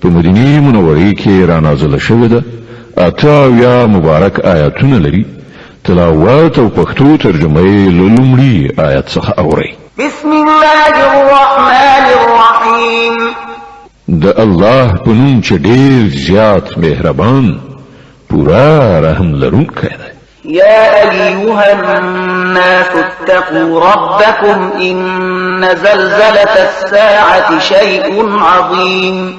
په مدینه منورې کې رانازله شوې ده. 88 مبارک آیاتونه لري. تلاوت او پښتو ترجمه یې له لومړي آیت څخه اورئ. بسم الله الرحمن الرحيم. د الله په نوم چې ډېر زیات مهربان پورا رحم لرونکی دی. يا أيها الناس اتقوا ربكم إن زلزلة الساعة شيء عظيم.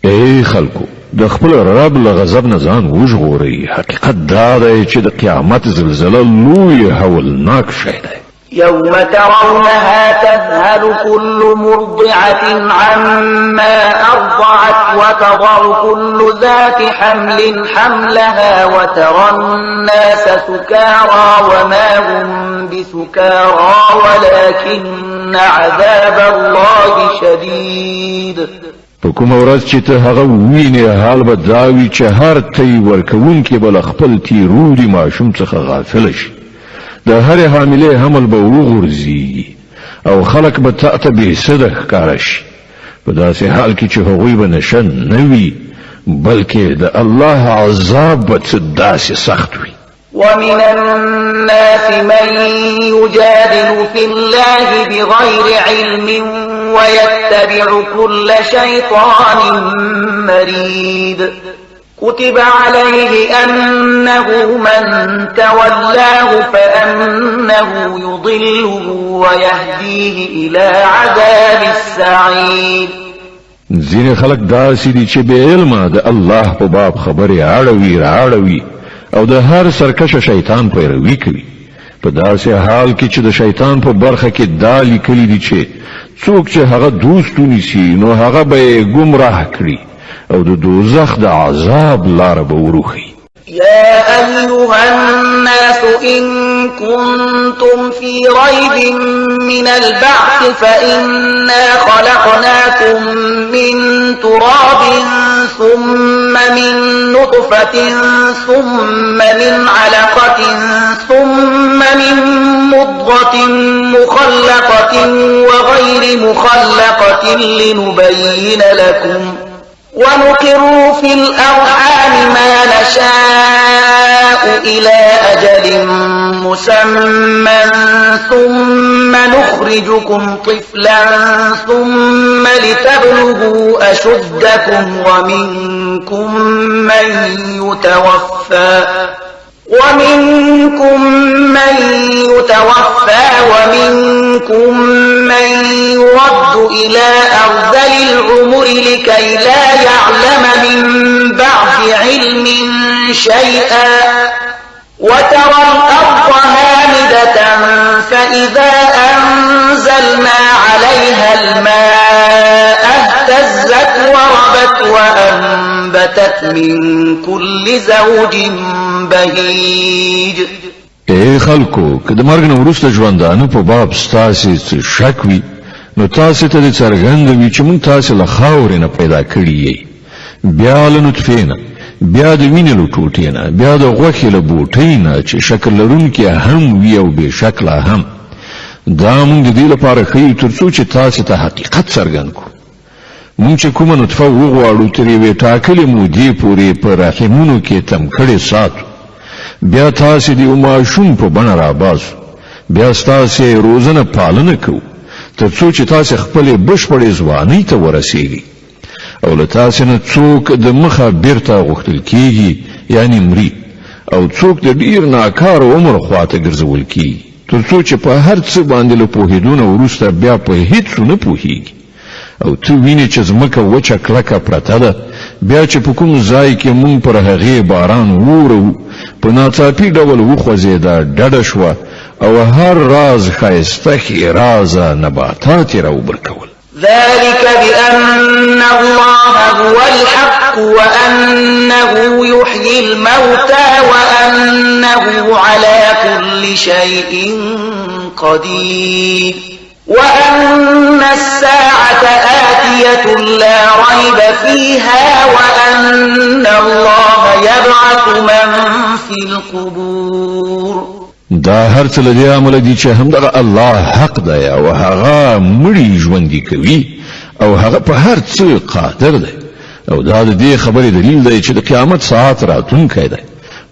ای خلکو د خپل رب له غضب نه ځان وژغورئ. حقیقت دا دی چې د قیامت زلزله لوی هولناک شی دی. يوم ترونها تذهل كل مرضعة عما أرضعت وتضع كل ذات حمل حملها وترى الناس سكارى وما هم بسكارى ولكن عذاب الله شديد. په کومه ورځ چې ته هغه ووینې حال به دا وي چې هر تی ورکوونکی به له خپل تیرولي ماشوم څخه غافله شي. د هرې حاملې حمل به وغورځي او خلک به تا ته بېسده ښکاره شي په داسې حال کې چې هغوی به نشه نه وي بلکې د الله عذاب به څه داسې سخت وي. ومن الناس من يجادل في الله بغير علم ويتبع كل شيطان مريد. كتب عليه أنه من تولاه فأنه يضله ويهديه إلى عذاب السعير. ځینې خلک داسې دي چې بې علمه د الله په باب خبرې اړوي او د هر سرکشه شیطان پیروي کوي. په داسې حال کې چې د شیطان په برخه کې دا لیکلي دي چې څوک چې هغه دوست ونیسي نو هغه به یې ګمراه کړي او د دوزخ د عذاب لاره به وروښي. يا أيها الناس إن كنتم في ريب من البعث فإنا خلقناكم من تراب ثم من نطفة ثم من علقة ثم من مضغة مخلقة وغير مخلقة ونقر في الأرحام ما نشاء إلى أجل مسمى ثم نخرجكم طفلا ثم لتبلغوا أشدكم ومنكم من يتوفى ومنكم من يرد إلى أرذل العمر لكي لا يعلم من بعد علم شيئا وترى الأرض هامدة فإذا أنزلنا عليها الماء اهتزت وربت وأنبتت من كل زوج بهيج. اے خلکو که د مرګ نه وروسته ژوندانه په باب ستاسې څه شک وي نو تاسې ته دې څرګنده وي چې موږ تاسې له خاورې نه پیدا کړي یې، بیا له نطفې نه، بیا د وینې له ټوټې نه، بیا د غوښې له بوټۍ نه چې شکل لرونکي هم وي او بې شکله هم. دا موږ د دې لپاره ښیو تر څو چې تاسې ته حقیقت څرګند کړو. موږ چې کومه نطفه وغواړو تر یوې ټاکلې مودې پورې په رحمونو کې تم کړې ساتو، بیا تاسې د یو ماشوم په بڼه راباسو، بیا ستاسې روزنه پالنه کوو تر څو چې تاسې خپلې بشپړې ځوانۍ ته ورسیږئ او له تاسې نه څوک د مخه بیرته غوښتل کیږي یعنی مري، او څوک د ډیر ناکار عمر خواته ګرځول کیږي تر څو چې په هر څه باندې له پوهېدو نه وروسته بیا په هیڅ نه پوهیږي. او ته وینې چې ځمکه وچه کلکه پرته ده، بیا چې په کوم ځای کې مونږ پر هغې باران وورو په ناڅاپي ډول وخوځېده، ډډه شوه او هر راز ښایسته ښېرازه نباتات یې راوبرکول. ذلك بأن الله هو الحق وأنه يحيي الموتى وأنه على كل شيء قدير وأن الساعة آتية لا ريب فيها وأن الله يبعث من في القبور. دا هر څه له دې عمله دي چې همدغه الله حق دی او هغه مړي ژوندي کوي او هغه په هر څه قادر دی. او دا د دې خبرې دلیل دی چې د قیامت ساعت راتلونکی دی،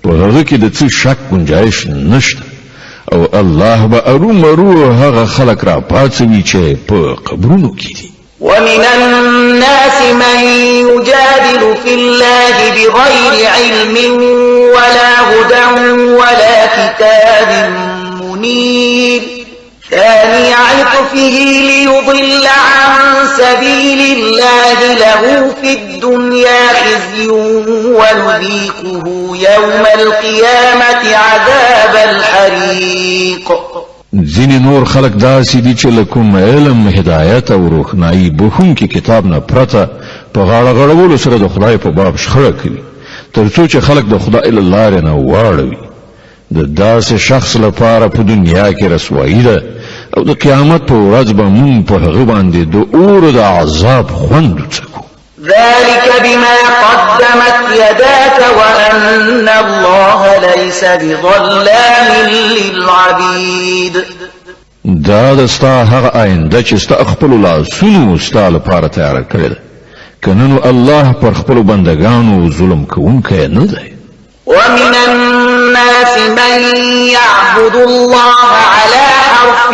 په هغه کې د څه شک گنجایش نشته. او الله به ارومرو هغه خلق را پاتوي چې په قبرونو کې دي. ومن الناس من يجادل في الله بغير علم ولا هدى ولا كتاب منير ثاني عطفه ليضل عن سبيل الله له في الدنيا خزي ونذيقه يوم القيامة عذاب الحريق. ځینې نور خلق داسې دي چې له کوم علم، هدایت او روښنایي بښونکي کتاب نه پرته په غاړه غړولو سره د خدای په باب شخړه کوي تر څو چې خلق د خدای له لارې نه واړوي. د داسې شخص لپاره په دنیا کې رسوایي ده او د قیامت په ورځ به موږ په هغه باندې د اور د عذاب خوند وڅکو. ذلك بما قدمت يداك وأن الله ليس بظلام للعبيد. دا د ستا هغه آینده چې ستا خپلو لاسونو ستا لپاره تیاره کړې ده، که نه نو الله پر خپلو بندګانو ظلم کوونکی نه دی. ومن الناس من يعبد الله على حرف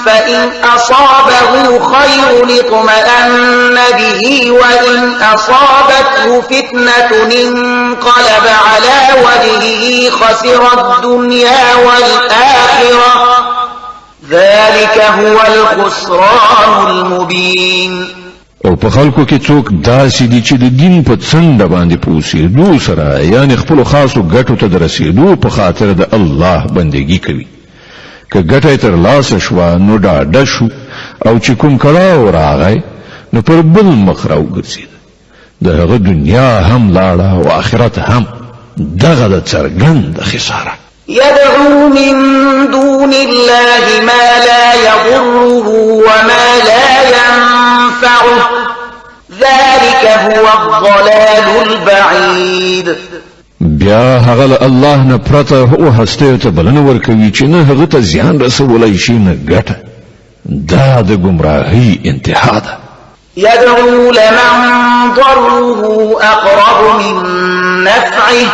فإن أصابه خير اطمأن به وإن أصابته فتنة انقلب على وجهه خسر الدنيا والآخرة ذلك هو الخسران المبين. او په خلکو کې څوک داسې دي چې د دین په څنډه باندې په اوسېدو سره یعنی خپلو خاصو ګټو ته د رسېدو په خاطر د الله بندګي کوي، که ګټه یې ترلاسه شوه نو ډاډه شو، او چې کوم کړاو راغی نو پر بل مخ راوګرځېد، د هغه دنیا هم لاړه او آخرت هم. دغه د څرګند خساره. يدعو من دون الله ما لا يضره وما لا ينفعه ذلك هو الضلال البعيد. بیا هغه الله نه پرته هو هسته ته بلنه ورکوي چې نه هغه ته زیان رسولای شي نه ګټه. دا د ګمراهۍ انتها ده. يدعو لمن ضره أقرب من نفعه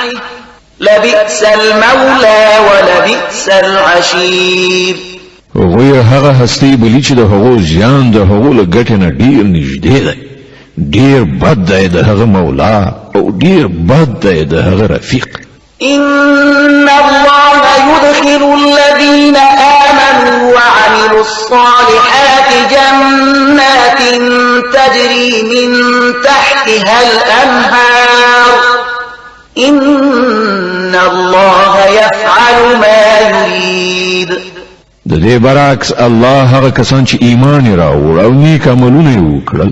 لبئس المولى ولبئس العشير. هغوی هغه هستی بلی چې د هغو زیان د هغو له ګټې نه ډیر نږدې دی، ډیر بد دی د هغه مولا او ډیر بد دی د هغه رفیق. إن الله يدخل الذين آمنوا وعملوا الصالحات جنات تجري من تحتها الأنهار إن الله يفعل ما يريد. د دې برعکس الله هغه کسان چې ایمان راوړ او نیک عملونه وکړل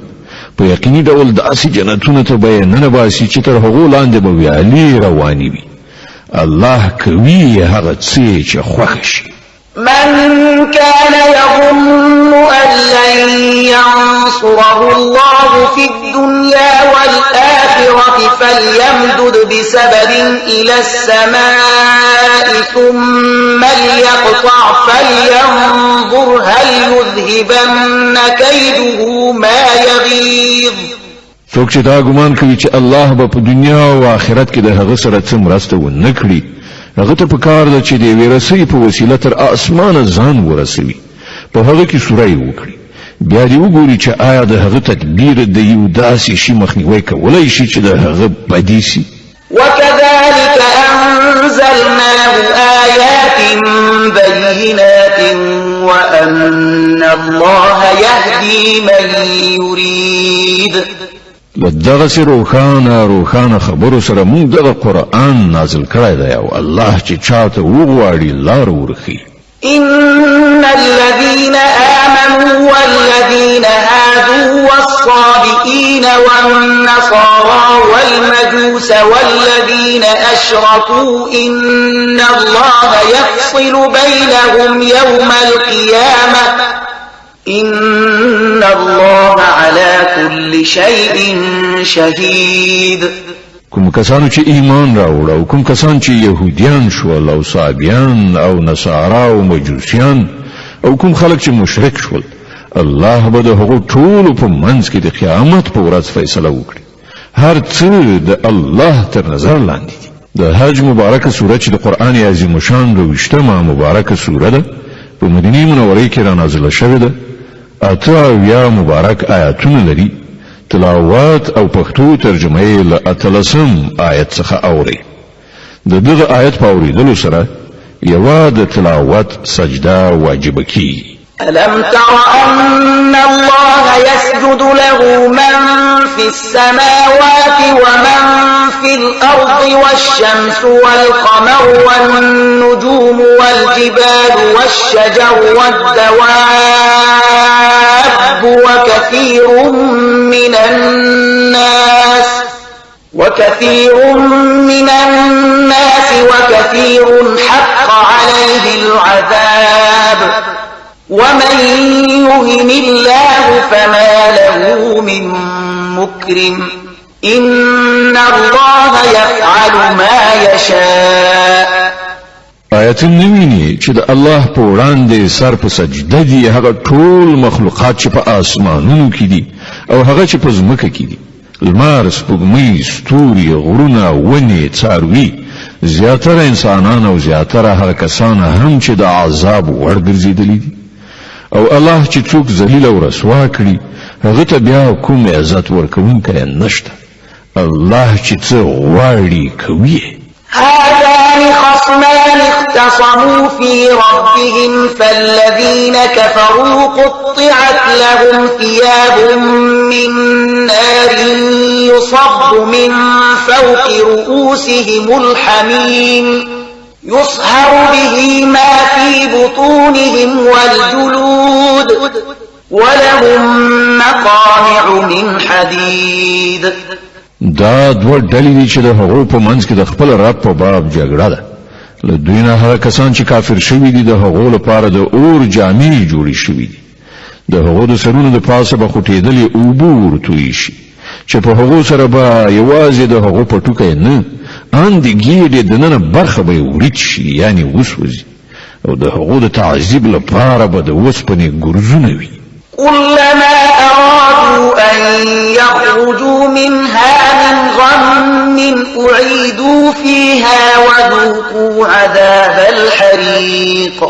په یقیني ډول داسې جنتونو ته به نه باسي چې تر هغو لاندې به ویالې روانې وي. الله کوي هغه څه چې خوښ شي. من كان يظن أن لن ينصره الله في الدنيا والآخرة فليمدد بسبب إلى السماء ثم ليقطع فلينظر هل يذهبن كيده ما يغيظ. څوک چې دا ګمان کوي چې الله به په دنیا او آخرت کې د هغه سره څه مرسته ونه کړي، هغه ته پکار ده چې د یوې رسۍ په وسیله تر اسمانه ځان ورسوي، په هغه کې سوری وکړي، بیا دې وګوري چې آیا د هغه تدبیر د یو داسې شي مخنیوی کولی شي چې د هغه بدي سي. وكذلك أنزلناه آيات بينات وأن الله يهدي من يريد. لدغس روخانه خبرو سره مونږ دغه قرآن نازل کړی دی او الله چې چاته وغواړي لار ورخي. إن الذين آمنوا والذين هادوا والصابئين والنصارى والمجوس والذين أشركوا إن الله يفصل بينهم يوم القيامة إن الله على كل شيء شهيد. کوم کسانو چې ایمان راوړ او کوم کسان چې يهوديان شول او صابیان او نصارا او مجوسیان او کوم خلک چې مشرک شول، الله به د هغو ټولو په منځ کې د قیامت په ورځ فیصله وکړي. هر څه د الله تر نظر لاندې دي. د حج مبارکه سوره چې د قرآن عظیم شان 20مه مبارکه سوره ده، په مدینه منوره کې را نازله شوې ده. 8 مبارک آیاتونه لري. تلاوات او پښتو ترجمه یې له 13 آیت څخه اوري. د دغه آیت په اوریدلو سره یوه د تلاوت سجده واجب کیږي. ألم تر أن الله يسجد له من في السماوات ومن في الأرض والشمس والقمر والنجوم والجبال والشجر والدواب وكثير من الناس وكثير حق عليه العذاب ومن يهن الله فما له من مكرم إن الله يفعل ما يشاء. آیت نویني چې د الله په وړاندې سر په سجده دي هغه ټول مخلوقات چې په آسمانونو کې دي او هغه چې په ځمکه کې دي، لمر، سپوږمۍ، ستوري، غرونه، ونې، څاروي، زیاتره انسانان او زیاتره هغه کسان هم چې د عذاب وړ ګرځېدلي دي. او الله چې څوک ذلیل او رسوا کړي هغه ته بیا کوم عزت ورکوونکی نشته. الله چې څه غواړي کوي. هذان خصمان اختصموا في ربهم فالذين كفروا قطعت لهم ثياب من نار يصب من فوق رؤوسهم الحميم يصهر به ما في بطونهم والجلود ولهم مقامع من حديد. دا دوه ډلې دي چې د هغو په منځ کې د خپل رب په باب جګړه ده. له دوی نه هغه کسان چې کافر شوي دي د هغو لپاره د اور جامې جوړې شوي دي. د هغو د سرونو د پاسه به خوټېدلې اوبه ورتوی شي چې په هغو سره به یوازې د هغو پټوکی نه ان د ګیډې دننه برخه به وریت شي، یعنی وسوځي، او د هغو د تعذیب لپاره به د وسپنې ګرزونه وي. كلما أرادوا أن يخرجوا منها فيها وذوقوا عذاب الحريق.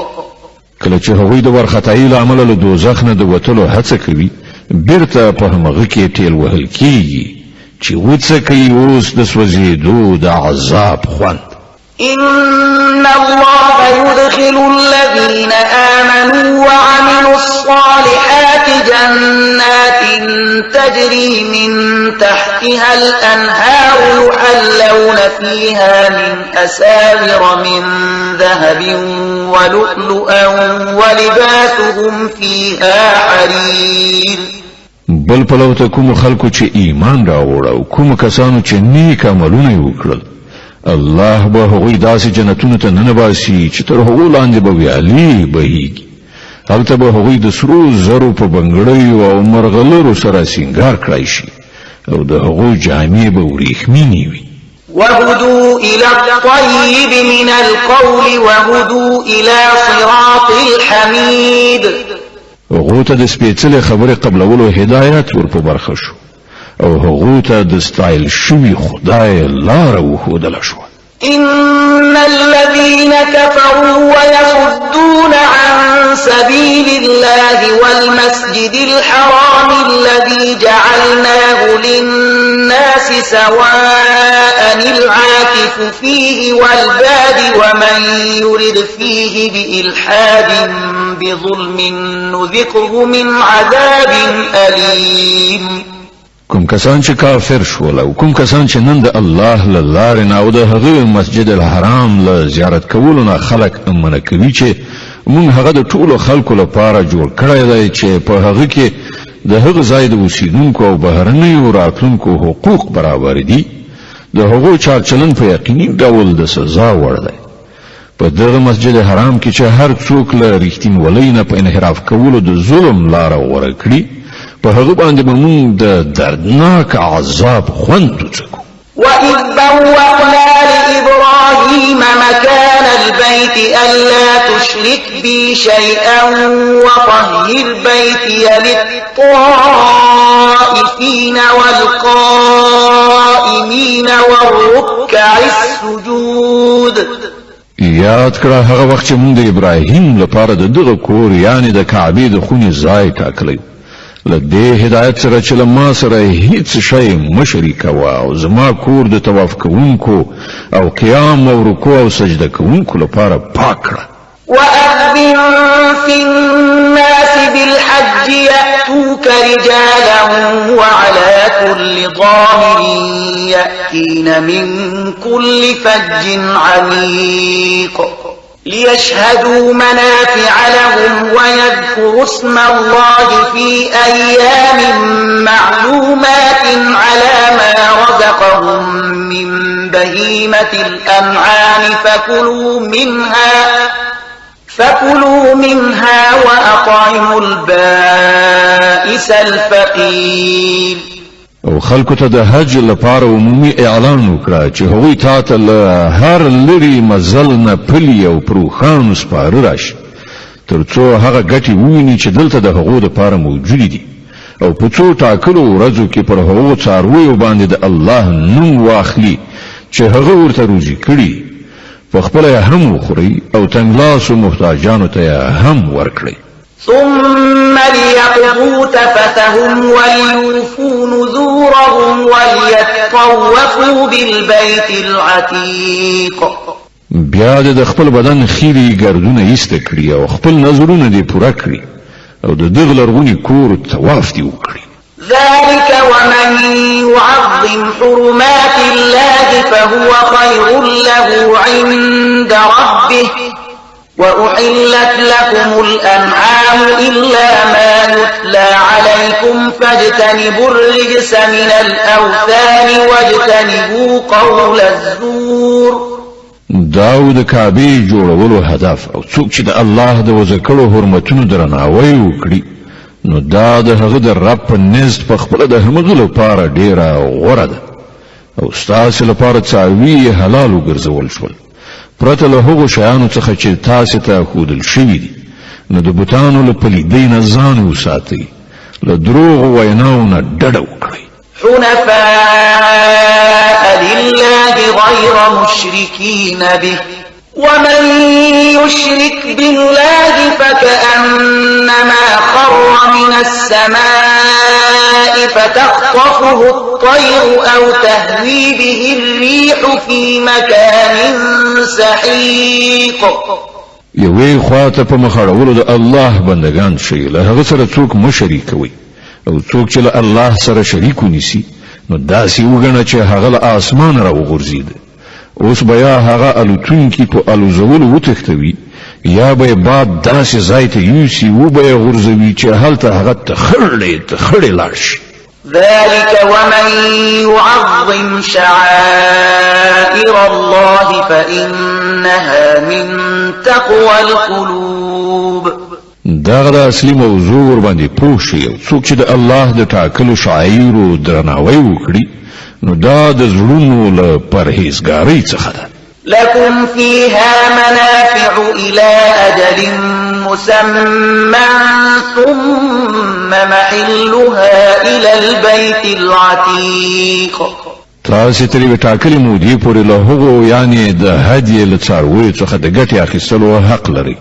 کله چې هغوی د ورختایي له امله له دوزخ نه د وتلو هڅه کوي بیرته په همغه کې ټیل وهل کیږي چې وڅکي اوس د سوځېدو د عذاب خوند. إن الله يدخل الذين آمنوا وعملوا الصالحات جنات تجري من تحتها الأنهار يحلون فيها من أساور من ذهب ولؤلؤا ولباسهم فيها حرير. بل پلو ته کوم خلکو چې ایمان راوړ او کوم کسانو چې نیک عملونه وکړل الله به هغوی داسې جنتونو ته ننباسي چې تر هغو لاندې به ویالې بهیږي. هلته به هغوی د سرو زرو په بنګړیو او مرغلرو سره سینګار کړای شي او د هغو جامې به وریښمینې وي. وهدوا إلى الطيب من القول وهدوا إلى صراط الحميد. هغو ته د سپېڅلې خبرې قبلولو هدایت ور په برخه شو او هغو ته د ستایل شوي خدای لاره وښودله شوه. إن الذين كفروا ويصدون عن سبيل الله والمسجد الحرام الذي جعلناه للناس سواء العاكف فيه والباد ومن يرد فيه بإلحاد بظلم نذقه من عذاب أليم. کوم کسان چې کافر شول او کوم کسان چې نن د الله له لارې نه او د هغه مسجد الحرام له زیارت کولو نه خلک منع کوي چې موږ هغه د ټولو خلکو لپاره جوړ کړی دی چې په هغه کې د هغه ځای د اوسیدونکو او بهرنیو راتلونکو حقوق برابر دي د هغو چارچلن په یقیني ډول د سزا وړ دی. په دغه مسجد حرام کې چې هر څوک له رښتینولۍ نه په انحراف کولو د ظلم لاره غوره کړي په هغه باندې به موږ د دردناک عذاب خوند وڅکو. وَإِذْ بَوَّأْنَا لِإِبْرَاهِيمَ مَكَانَ الْبَيْتِ أَلَّا تُشْرِكْ بِي شَيْئًا وَطَهِّرْ بَيْتِيَ لِلطَّائِفِينَ وَالْقَائِمِينَ وَالرُّكَّعِ السُّجُودِ. یاد کړه هغه وخت چې موږ د ابراهیم لپاره د دغه کور یعنی د کعبې د خونې ځای ټاکلی له دې هدایت سره چې له ما سره هیڅ شی مه شریکوه او زما کور د طواف کوونکو او قیام او رکوع او سجده کوونکو لپاره پاک کړه. وَأَذِّن فِي النَّاسِ بِالْحَجِّ يَأْتُوكَ رِجَالًا وَعَلَى كُلِّ ضَامِرٍ يَأْتِينَ مِنْ كُلِّ فَجٍّ عَمِيقٍ ليشهدوا منافع لهم ويذكروا اسم الله في أيام معلومات على ما رزقهم من بهيمة الأنعام فكلوا منها وأطعموا البائس الفقير. او خلکو ته د حج لپاره عمومي اعلان وکړه چې هغوی تا ته له هر لري مزل نه پلي او پروخانو سپاره راشي تر څو هغه ګټې وویني چې دلته د هغو دپاره موجودې دي او په څو ټاکلو ورځو کې پر هغو څارویو باندې د الله نوم واخلي چې هغه ورته روزي کړي په خپله یې هم وخورئ او تنګلاسو محتاجانو ته یې هم ورکړئ. ثم ليقضوا تفثهم وليوفوا نذورهم وليطوفوا بالبيت العتيق. بیا د خپل بدن خیری ګردونه ایسته کړي او خپل نظرونه دې پوره کړي او د دغه لرغوني کور طواف دې وکړي. ذلك ومن يعظم حرمات الله فهو خير له عند ربه وأحلت لكم الأنعام إلا ما يتلى عليكم فاجتنبوا الرجس من الأوثان واجتنبوا قول الزور. داود کعبه جوړولو هدف او څوک چې د الله د وذکرو حرمتونو درناوی وکړي نو دا د هغه د رب په نزد په خپل د همغه لپاره ډیره غوره ده او ستاسو لپاره څاوي حلال وګرځول شول پرته له هغو شیانو څخه چې تاسو ته ښودل شوي دي نو د بوتانو له پلیدۍ نه ځان وساتئ له دروغو ویناو نه ډډه وکړئ. حنفاء لله غير مشركين به ومن يشرك بالله فكأنما خر من السماء فتخطفه الطير أو تهوي به الريح في مكان سحيق. یوې خواته په مخاړولو د الله بندگان شي، له هغه سره څوک مه شریکوي، او څوک چې له الله سره شریک ونیسي نو داسې وګڼه چې هغه له اسمان راوغورځېد. اوس به یا هغه الوتونکي په الوزولو وتښتوي، یا به باد داسې ځای ته یوسي وبه یې غورځوي چې هلته هغه تخړې لاړ شي. ذلك ومن يعظم شعائر الله فإنها من تقوى القلوب. دغه د اصلي موضوع باندې پوه شي، څوک چې د الله د ټاکلو شعایرو درناوی وکړي نو دا د زړونو له پرهیزګارۍ څخه ده. لكم فيها منافع إلى أجل مسمى ثم محلها إلى البيت العتيق. تاسې ترې ټاکلې مودې پورې له هغو یعنې د هدیې له څارویو څخه د ګټې اخیستلو حق لري،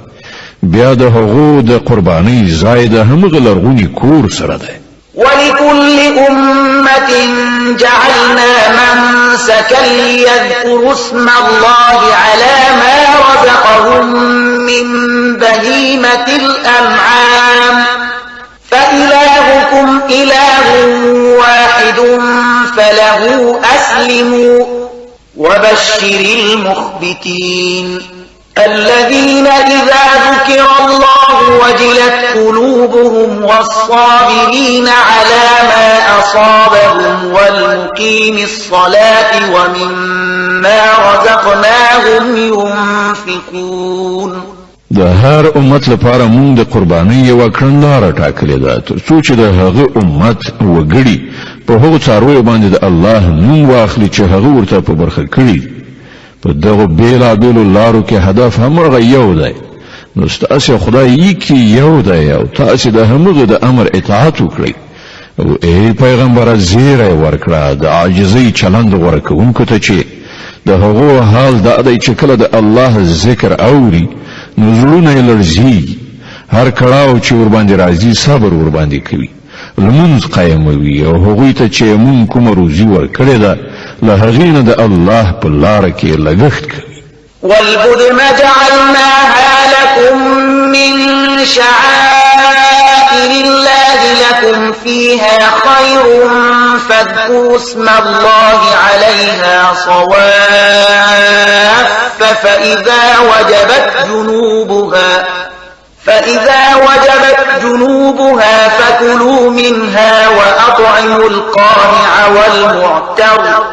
بیا د هغو د قربانۍ ځای د همغه لرغوني کور سره دی. ولكل أمة جعلنا منسكا ليذكروا اسم الله على ما رزقهم من بهيمة الأنعام فإلهكم إله واحد فله أسلموا وبشر المخبتين الذين إذا ذكر الله وجلت قلوبهم والصابرين على ما أصابهم والمقيم الصلاة ومما رزقناهم ينفقون. د هر امت لپاره مونږ د قربانۍ یوه کړنلاره ټاکلې ده، تر څو چې د هغه امت وګړي په هغو څارویو باندې د الله نوم واخلي چې هغه ورته په برخه کړي. په دغه بیلابیلو لارو کې هدف همغه یو دی، نو ستاسې خدای یکی یو دی او تاسې د همغه د امر اطاعت وکړئ. او ای پیغمبره زیری ورکړه د عاجزۍ چلند غوره کوونکو ته چې د هغو حال دا دی چې کله د الله ذکر اوري نو زړونه یې لړزېږي، هر کړاو چې ورباندې راځي صبر ورباندې کوي، لمونځ قایموي او هغوی ته چې مونږ کومه روزي ورکړې ده له هغې نه د الله په لاره کې لګښت کوي. والبدن جعلناها لكم من شعائر الله لكم فيها خير فاذكروا اسم الله عليها صواف فإذا وجبت جنوبها فكلوا منها وأطعموا القانع والمعتر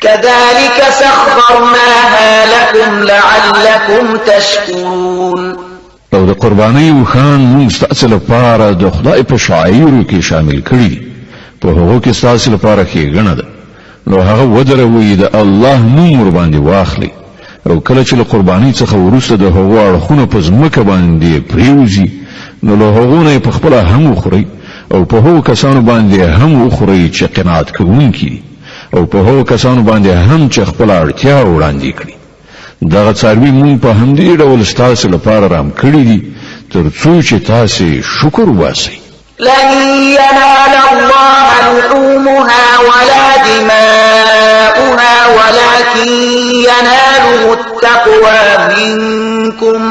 كذلك سخرناها لكم لعلكم تشكرون. او د قربانۍ وخان مونږ ستاسې لپاره د خدای په شعایرو کې شامل کړي، په هغو کې ستاسې لپاره ښېګڼه ده، نو هغه ودروئ د الله نوم ورباندې واخلئ، او کله چې له قربانۍ څخه وروسته د هغو اړخونه په ځمکه باندې پریوځي نو له هغو نه یې پخپله هم وخورئ، او په هغو کسانو باندې هم وخورئ چې قناعت کوونکي دي، او په هغو کسانو باندې هم چې خپله اړتیا وړاندې کړي. دغه څاروي مونږ په همدې ډول ستاسې لپاره رام کړي دي تر څو چې تاسې شکر وباسئ. لن ينال الله لحومها ولا دماؤها ولكن يناله التقوى منكم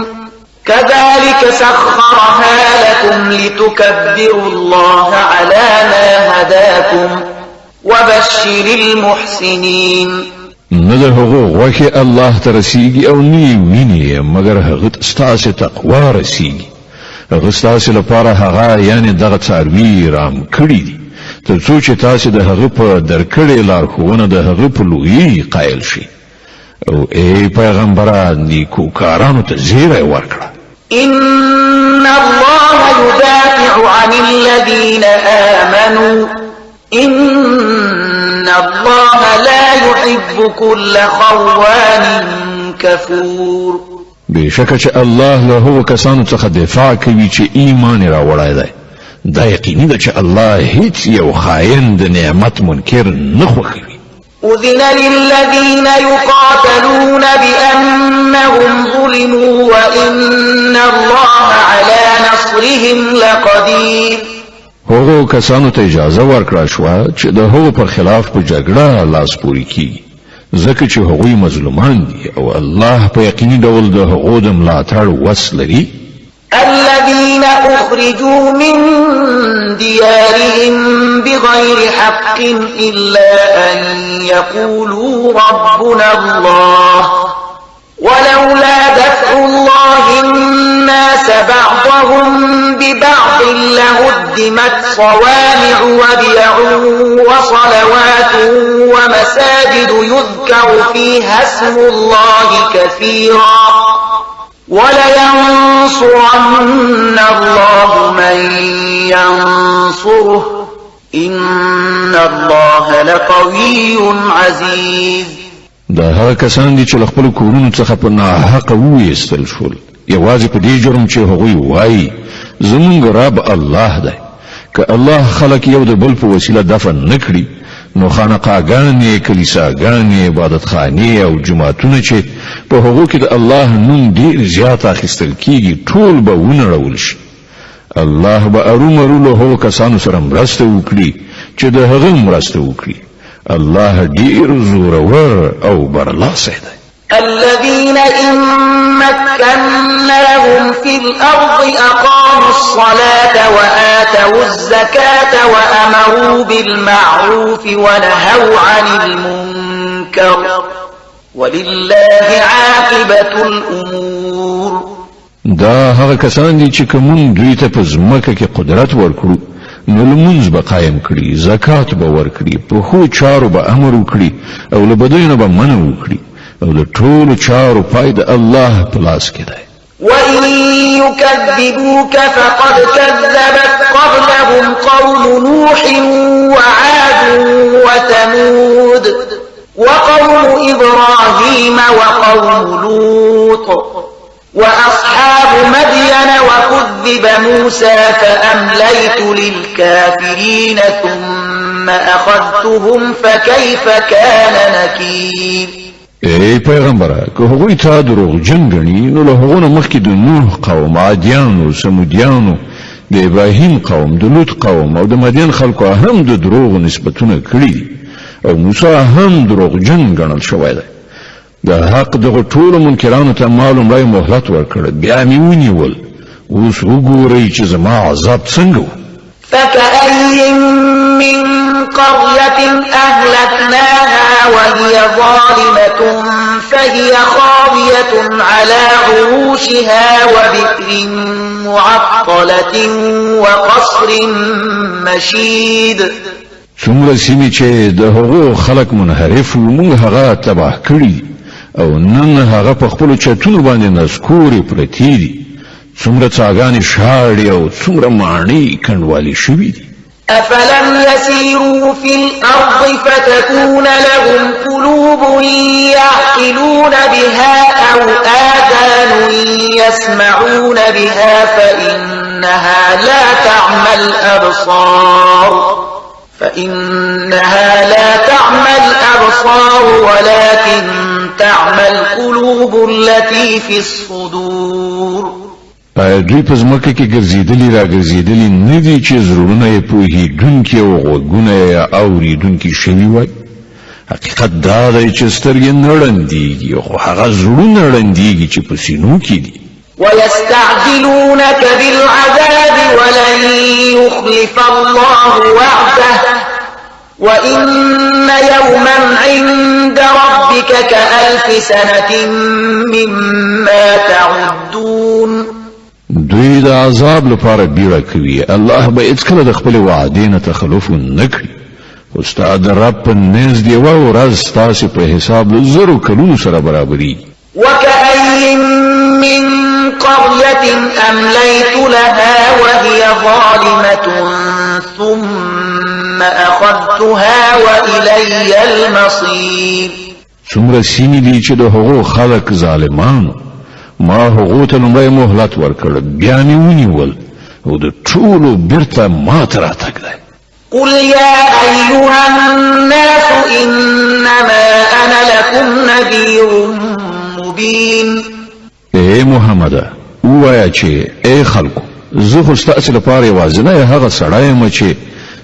كذلك سخرها لكم لتكبروا الله على ما هداكم وبشر المحسنين. نه د هغو غوښې الله ته رسیږي او نه یې ویني، مګر هغه ته ستاسې تقوا رسیږي. هغه ستاسې لپاره هغه یعنې دغه څاروي رام کړي دي تر څو چې تاسې د هغه په درکړې لارښوونه د هغه په لویۍ قایل شئ. او ای پیغمبره نیکوکارانو ته زیری ورکړه. إن الله يدافع عن الذين آمنوا إن الله لا يحب كل خوان كفور. بشکه چې الله له هغو کسانو څخه دفاع کوي چې ایمان یې راوړی دی، دا یقیني ده چې الله هیڅ یو خاین د نعمت منکر نه خوښوي. أذن للذين يقاتلون بأنهم ظلموا وإن الله على نصرهم لقدير. هغو کسانو ته اجازه ورکړه شوه چې د هغو پر خلاف په جګړه لاس پورې کړي ځکه چې هغوی مظلومان دي او الله په یقیني ډول د هغو د ملاتړ وس لري. الذين أخرجوا من ديارهم بغير حق إلا أن يقولوا ربنا الله ولولا دفع الله الناس بعضهم ببعض لهدمت صوامع وبيع وصلوات ومساجد يذكر فيها اسم الله كثيرا ولينصرن الله من ينصره إن الله لقوي عزيز. دا هغه کسان دي چې له خپل کورونو څخه په ناحقه وایستل شول یوازې په دې جرم چې هغوی وایي زمونږ رب الله دی. که الله خلق یو د بل په وسیله دفن نه کړي نو خانقاګانې کلیساګانې عبادتخانې او جوماتونه چې په هغو کې د الله نوم ډېر زیات اخیستل کیږي ټول به ونړول شي. الله به ارومرو له هغو کسانو سره مرسته وکړي چې د هغه مرسته وکړي. الله ډیر زورور او برلاسی دی. الذين إن مكناهم في الأرض أقاموا الصلاة وآتوا الزكاة وأمروا بالمعروف ونهوا عن المنكر ولله عاقبة الأمور. دا هغه کسان دي چې کوم دوی ته په ځمکه کې قدرت ورکړو نو لمونځ به قایم کړي زکات به ورکړي په ښو چارو به امر وکړي او له بدیو نه به منع وکړي او د ټولو چارو پای د الله په لاس کې دی. وَإِن يُكَذِّبُوكَ فَقَدْ كَذَّبَتْ قَبْلَهُمْ قَوْمُ نُوحٍ وَعَادٌ وَثَمُودُ وَقَوْمُ إِبْرَاهِيمَ وَقَوْمُ لُوطٍ وأصحاب مدين وكذب موسى فأمليت للكافرين ثم أخذتهم فكيف كان نكير. ای پیغمبره که هغوی تا دروغجن ګڼي نو له هغو نه مخکې د نوح قوم عادیانو سمودیانو د ابراهیم قوم د لوط قوم او د مدین خلکو هم د دروغو نسبتونه کړي او موسی هم دروغجن ګڼل شوی دی. د حق دغه ټولو منکرانو ته معلوم رای مهلت ورکړ بیا مې ونیول اوس وګورئ چې زما عذاب څنګه و. فكأي من قرية أهلكناها وهي ظالمة فهي خاوية على عروشها وبئر معطلة وقصر مشيد. څومره سیمې چې د هغو خلک منحرف وو موږ هغه تباه کړي او نن هغه په خپلو چتونو باندې نسکورې پرتې دي. څومره څاګانې شاړې او څومره ماڼۍ کنډوالې شوي دي. أفلم يسيروا في الأرض فتكون لهم قلوب يعقلون بها أو آذان يسمعون بها فإنها لا تعمى الأبصار ولكن تعمى القلوب التي في الصدور. دوی په ځمکه کې ګرځېدلي راګرځېدلي نه دي چې زړونه یې پوهېدونکي او غوږونه یې اورېدونکي شوي وای. حقیقت دا دی چې سترګې نه ړندېږي خو هغه زړونه ړندېږي چې په سینو کې دي. ويستعجلونك بالعذاب ولن يخلف الله وعده وإن يوما عند ربك كألف سنة مما تعدون. دوی د عذاب لپاره بیړه کوي الله به هیڅکله د خپل وعدې نه تخلف نه کوي. استاد رب په نزد یوه ورځ ستاسې په حساب د زرو کلونو سره برابري. وكأي من قرية أمليت لها وهي ظالمة ثم أخذتها وإلي المصير. څومره سیمې دي چې د هغو خلک ظالمانو ما هغو ته لومړی مهلت ورکړ بیا مې ونیول او د ټولو بیرته ما ته راتګ دی. قل يا أيها الناس إن محمد وایا چې اے خلکو زه خو ستاسو لپاره یوازینی هغه سړی یم چې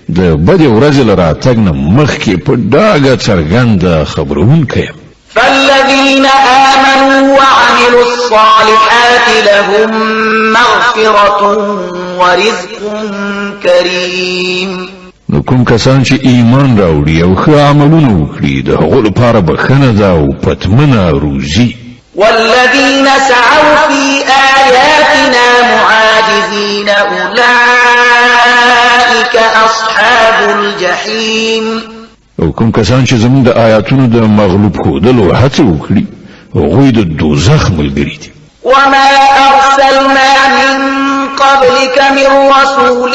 د بدې ورځې له راتګ نه مخکې په ډاګه څرګنده خبرونکی یم. فالذين آمنوا وعملوا الصالحات لهم مغفرة ورزق كريم. نو کوم کسان چې ایمان راوړي او ښه عملونه وکړي د هغو لپاره بخښنه ده او پتمنه روزي. والذين سعوا في آياتنا معاجزين أولئك أصحاب الجحيم. او کوم کسان چې زموږ د آیاتونو د مغلوب ښودلو هڅه وکړي هغوی د دوزخ ملګري دي. وما أرسلنا من قبلك من رسول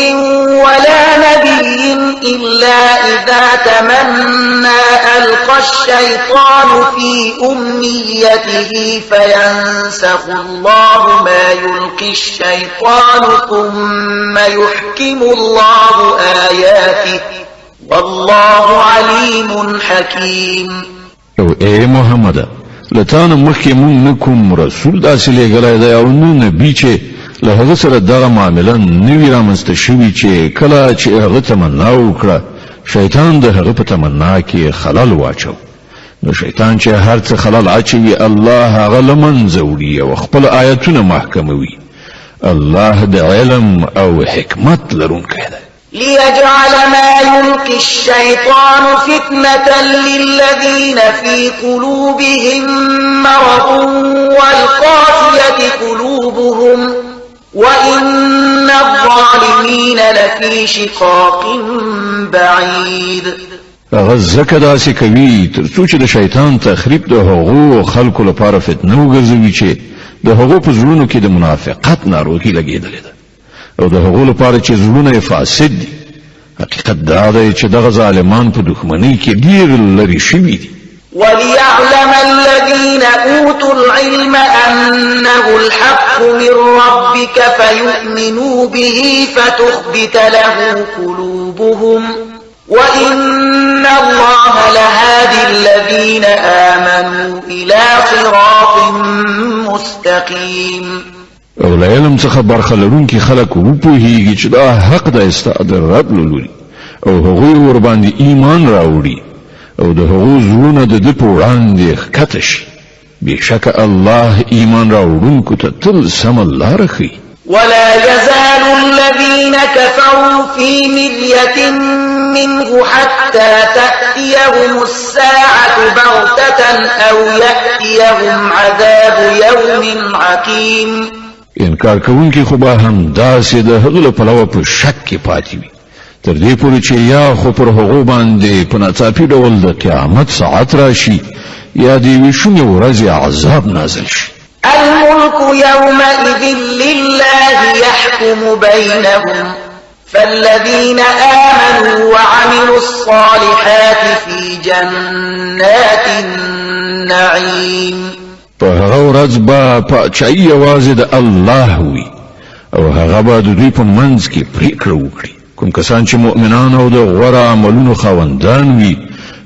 ولا نبي إلا إذا تمنى ألقى الشيطان في أمنيته فينسخ الله ما يلقي الشيطان ثم يحكم الله آياته والله عليم حكيم. او اے محمد لتان مخکې مونږ نکوم رسول داسې لېږلی دی او نه نبي چې له هغه سره دغه معامله نوي رامنځته شوي چې کله چې هغه تمنا وکړه شیطان د هغه په تمنا کې خلل واچو. نو شیطان چې هر څه خلل اچوي الله هغه له منځه وړي او خپل آیتونه محکموي. الله د علم او حکمت لرونکی دی. ليجعل ما يلقي الشيطان فتنة للذين في قلوبهم مرض والقاسية قلوبهم وإن الظالمين لفي شقاق بعيد. غزک داسې کوي تر څو چې د شیطان تخریب د هغو خلکو لپاره فتنه وګرځوي چې د هغو په زړونو کې د منافقت ناروغي لګېدلې ده او د هغو لپاره چې زړونه یې فاسد دي. حقیقت دا دی چې دغه ظالمان په دښمنۍ کې ډېر لرې شوي دي. وليعلم الذين أوتوا العلم أنه الحق من ربك فيؤمنوا به فتخبت له قلوبهم وإن الله لهادي الذين آمنوا إلى صراط مستقيم. او له علم څخه برخه لرونکي خلک وپوهیږي چې دا حق د استاد رب لوري او هغوی ور باندې ایمان راوړي او د هغو زړونه د ده په وړاندې ښکته شي. بېشکه الله ایمان راوړونکو ته تل سمه لاره ښیي. ولا يزال الذين كفروا في مرية منه حتى تأتيهم الساعة بغتة أو يأتيهم عذاب يوم عقيم. انکار کوونکي خو به هم داسې د هغه له پلوه په شک کې پاتې وي تر دې پورې چې یا خو پر هغو باندې په ناڅاپي ډول د قیامت ساعت راشي یا د یوې شومې ورځې عذاب نازل شي. الملك يومئذ لله يحكم بينهم فالذين آمنوا وعملوا الصالحات في جنات النعيم. په هغه ورځ به پاچاهي یوازې د الله وي او هغه به د دوی په منځ کې پرېکړه وکړي. کوم کسان چې مؤمنان او د غوره عملونو خاوندان وي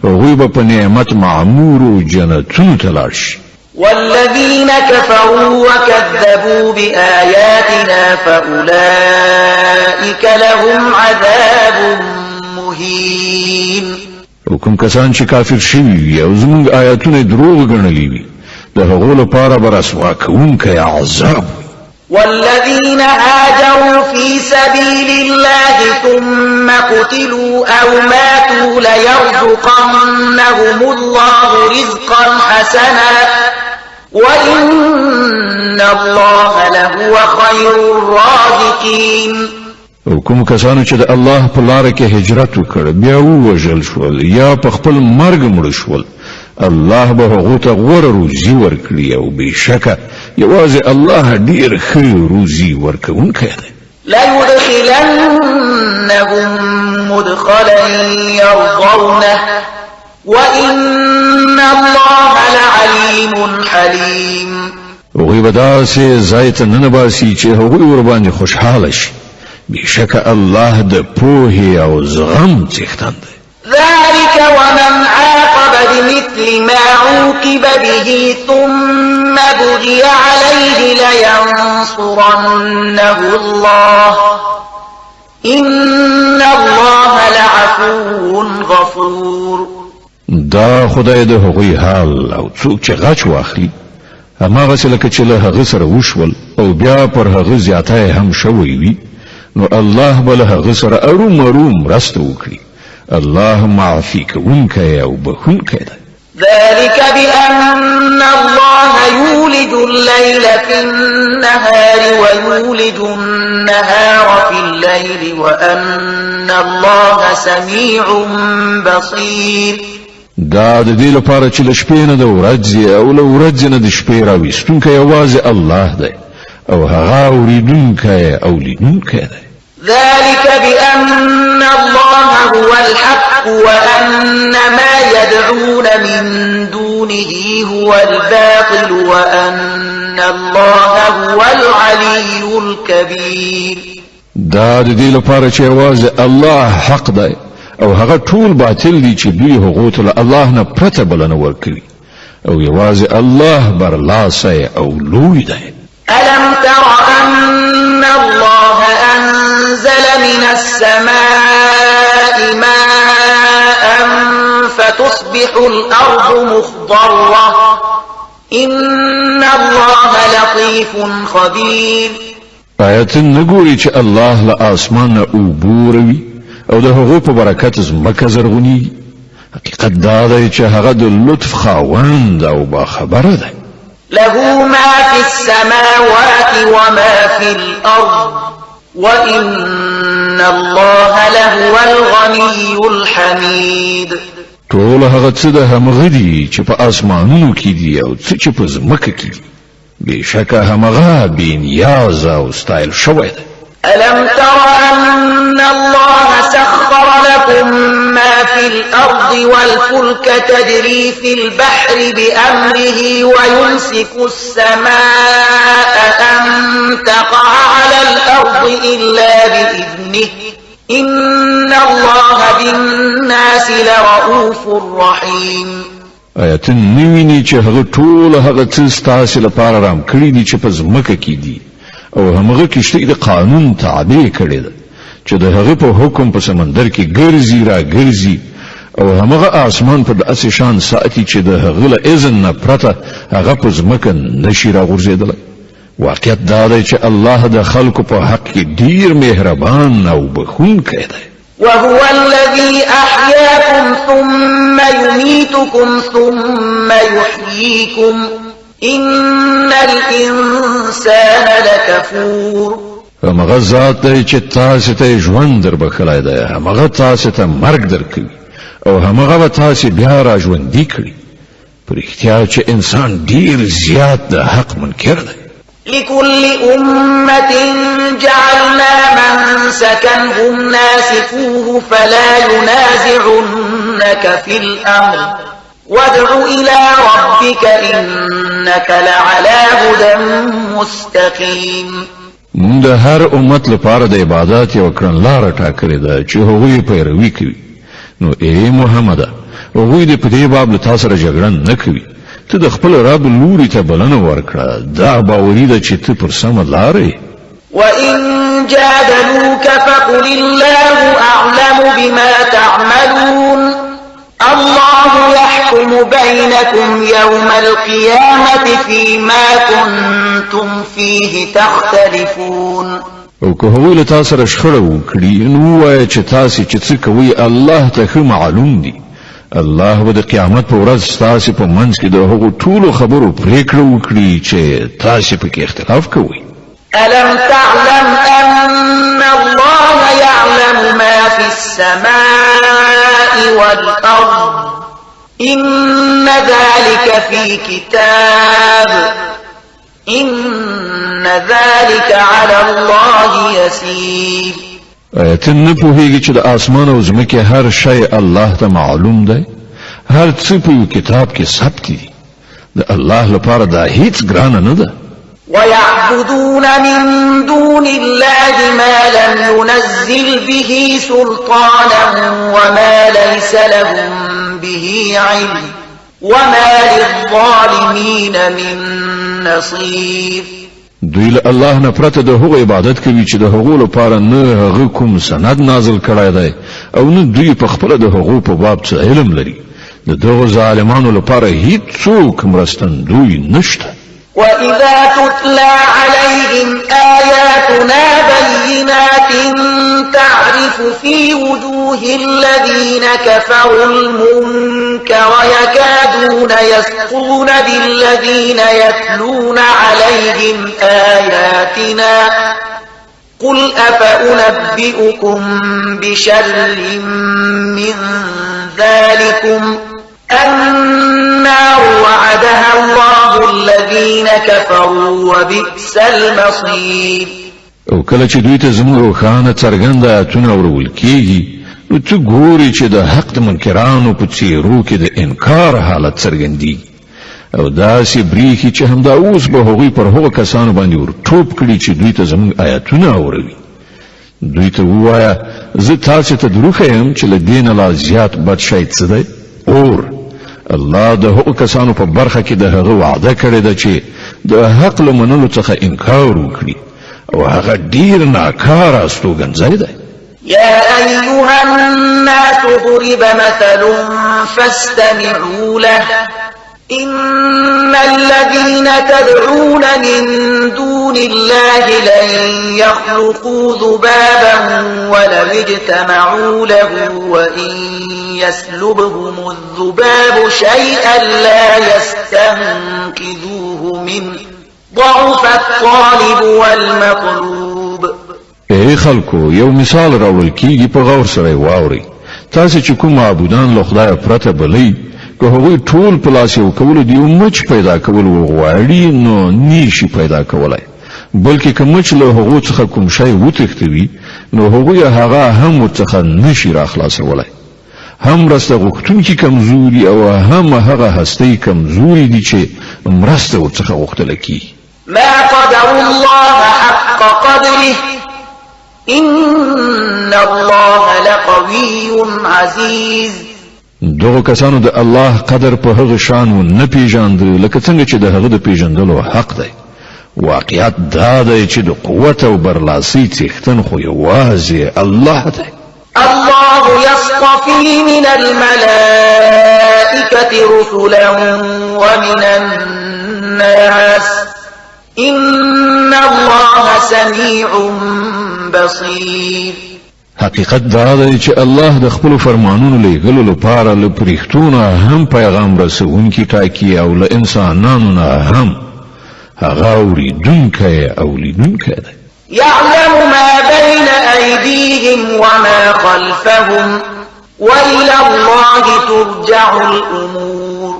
هغوی به په نعمت معمورو جنتونو ته لاړ شي. والذين كفروا وكذبوا بآياتنا فأولئك لهم عذاب مهين. او کوم کسان چې کافر شوي وي او زموږ آیاتونه دروغ ګڼلي وي د هغو لپاره به رسوا کوونکی عذاب. والذين هاجروا في سبيل الله ثم قتلوا أو ماتوا ليرزقنهم الله رزقا حسنا وإن الله لهو خير الرازقين. او کوم کسانو چې د الله په لاره کې هجرت وکړ بیا ووژل شول یا په خپل مرګ مړه شول الله به هغو ته غوره روزي ورکړي او بېشکه یوازې الله ډېر ښه روزي ورکوونکی دی. ليدخلنهم مدخلا يرضونه وإن الله لعليم حليم. هغوی به داسې ځای ته ننباسي چې هغوی ورباندې خوشحاله شي. بېشکه الله د پوهې او زغم څښتن دی. ذلك ومن عاقب بمثل ما عوقب عوقب به ثم بغي عليه لينصرنه الله إن الله لعفو غفور. دا خدای د هغوی حال او څوک چې غچ واخلي هماغسې لکه چې له هغه سره وشول او بیا پر هغه زیاتی هم شوی وي نو الله به له هغه سره ارومرو مرسته وکړي. الله معافي کوونکی او بخښونکی دی. ذلك بأن الله يولد الليل في النهار ويولد النهار في الليل وأن الله سميع بصير. دا د دې لپاره چې له شپې نه د ورځې او له ورځې نه د شپې راویستونکی یوازې الله دی او هغه اوریدونکی او لیدونکی دی. ذلك بأن الله هو الحق وأن ما يدعون من دونه هو الباطل وأن الله هو العلي الكبير. دا د دې لپاره چې یوازې الله حق دی او هغه ټول باطل دي چې دوی هغو ته له الله نه پرته بلنه ورکوي او یوازې الله برلاسی او لوی دی. ألم تر أن الله أنزل من السماء ماء فتصبح الأرض مخضرة إن الله لطيف خبير. آیت نګوري چې الله له اسمان نه اوبوروي او د هغو په برکت ځمکه زرغوني. حقیقت دا دی چې هغه د لطف خاوند او باخبره دی. له ما في السماوات وما في الأرض وإن الله لهو الغني الحميد. ټول هغه څه د همغه دي چې په اسمانونو کې دي او څه چې په ځمکه کې دي بېشکه همغه بې نیاز او ستایل شوی دی. ألم تر أن الله سخر لكم ما في الأرض والفلك تجري في البحر بأمره ويمسك السماء أن تقع على الأرض إلا بإذنه إن الله بالناس لرؤوف رحيم. آیت نویني چې هغه ټول هغه څه ستاسې لپاره رام کړي دي چې په ځمکه کې دي او همغه کشتۍ د قانون تابع کړې ده چې د هغه په حکم په سمندر کې ګرځي را ګرځي او همغه آسمان په داسې شان ساتي چې د هغه له اذن نه پرته هغه په ځمکه نشي راغورځېدلی. واقعیت دا دی چې الله د خلکو په حق کې ډیر مهربان او بخښونکی دی. وهو الذي أحياكم ثم يميتكم ثم يحييكم إن الإنسان لكفور. همغه ذات دی چې تاسې ته ژوند در بخلی دی همغه تاسې ته مرګ درکوي او همغه به تاسې بیا را ژوندي کړي. په رښتیا چې انسان ډیر زیات د حق منکر دی. لكل أمة جعلنا منسكا هم ناسكوه فلا ينازعنك في الأمر وادع إلى ربك إنك لعلى هدى مستقيم. موږ د هر امت لپاره د عبادت یو کړنلاره ټاکلې ده چې هغوی پیروي کوي. نو ای محمد هغوی دې په دې باب له تا سره جګړه نه کوي. ته د خپل رب لوري ته بلنه ورکړه. دا باوري ده چې ته پر سمه لارې. وإن جادلوك فقل الله أعلم بما تعملون الله يحكم بينكم يوم القيامة فيما كنتم فيه تختلفون. او که هغوی له تا سره شخړه وکړي نو ووایه چې تاسې چې څه کوئ الله ته ښه معلوم دي. الله به د قیامت په ورځ ستاسې په منځ کې د هغو ټولو خبرو پرېکړه وکړي چې تاسې پکې اختلاف کوئ. ألم تعلم أن الله يعلم ما في السماء والأرض إن ذلك في كتاب إن ذلك على الله يسير. ته نه پوهیږي چې د اسمان او ځمکې هر شی الله ته معلوم دی. هر څه په یو کتاب کې ثبت دي. د الله لپاره دا هیڅ ګرانه نه ده. ويعبدون من دون الله ما لم ينزل به سلطانا وما ليس لهم به علم وما للظالمين من نصير. دوی له الله نه پرته د هغو عبادت کوي چې د هغو لپاره نه هغه کوم سند نازل کړی دی او نه دوی په خپله د هغو په باب څه علم لري. د دغو ظالمانو لپاره هیڅوک مرستندوی نشته. وإذا تتلى عليهم آياتنا بينات تعرف في وجوه الذين كفروا المنكر يكادون يسطون بالذين يتلون عليهم آياتنا قل أفأنبئكم بشر من ذلكم النار وعدها الله الذين كفروا وبئس المصير. او کله چې دوی ته زموږ روښانه څرګنده آیاتونه ورول کېږي نو ته ګورې چې د حق د منکرانو په څېرو کې د انکار حالت څرګندېږي او داسې برېښي چې همدا اوس به هغوی پر هغو کسانو باندې ورټوپ کړي چې دوی ته زموږ آیاتونه اوروي. دوی ته ووایه زه تاسې ته دروغ یم چې له دې نه لا زیات بد شی څه دی؟ اور. الله د هغو کسانو په برخه کې د هغه وعده کړې ده چې د حق له منلو څخه انکار وکړي او هغه ډیر ناکاره استوګنځی دی. يا أيها الناس ضرب مثل فاستمعوا له إن الذين تدعون من دون الله لن يخلقوا ذبابا ولو اجتمعوا له وإن يسلبهم الذباب شيئا لا يستنقذوه منه ضعف الطالب والمطلوب. ای خلکو یو مثال راوړل کیږي په غور سره واورئ. تاسو چې کوم معبودان له خدای پرته بلئ که هغوی ټول په لاس یو کولو د یو مچ پیدا کول وغواړي نو نیشي پیدا کولی بلکې که مچ له هغو څخه کوم شی وتښتوي نو هغوی هغه هم ورڅخه نشي راخلاصولی. هم مرسته غوښتونکي کمزوري او هم هغه هستۍ کمزوري دي چې مرسته ورڅخه غوښتله کیږي. ما قدر الله حق قدره إن الله لقوي عزيز. دغه کسانو د الله قدر په هغه شان و نه پیژاند لکه څنګه چې د هغه د پیژندلو حق دی. واقعیت دا دی چې د قوت او برلاسۍ څښتن خو یوازې الله دی. الله يصطفي من الملائكة رسلا ومن الناس إن الله سميع بصير. حقیقت دا دی چې الله د خپل فرمانونو لېږلو لپاره له پرښتو هم پیغام رسونکي ټاکي او له انسانانو نه هم هغه اورېدونکی او لیدونکی دی. يعلم ما بين أيديهم وما خلفهم وإلى الله ترجع الأمور.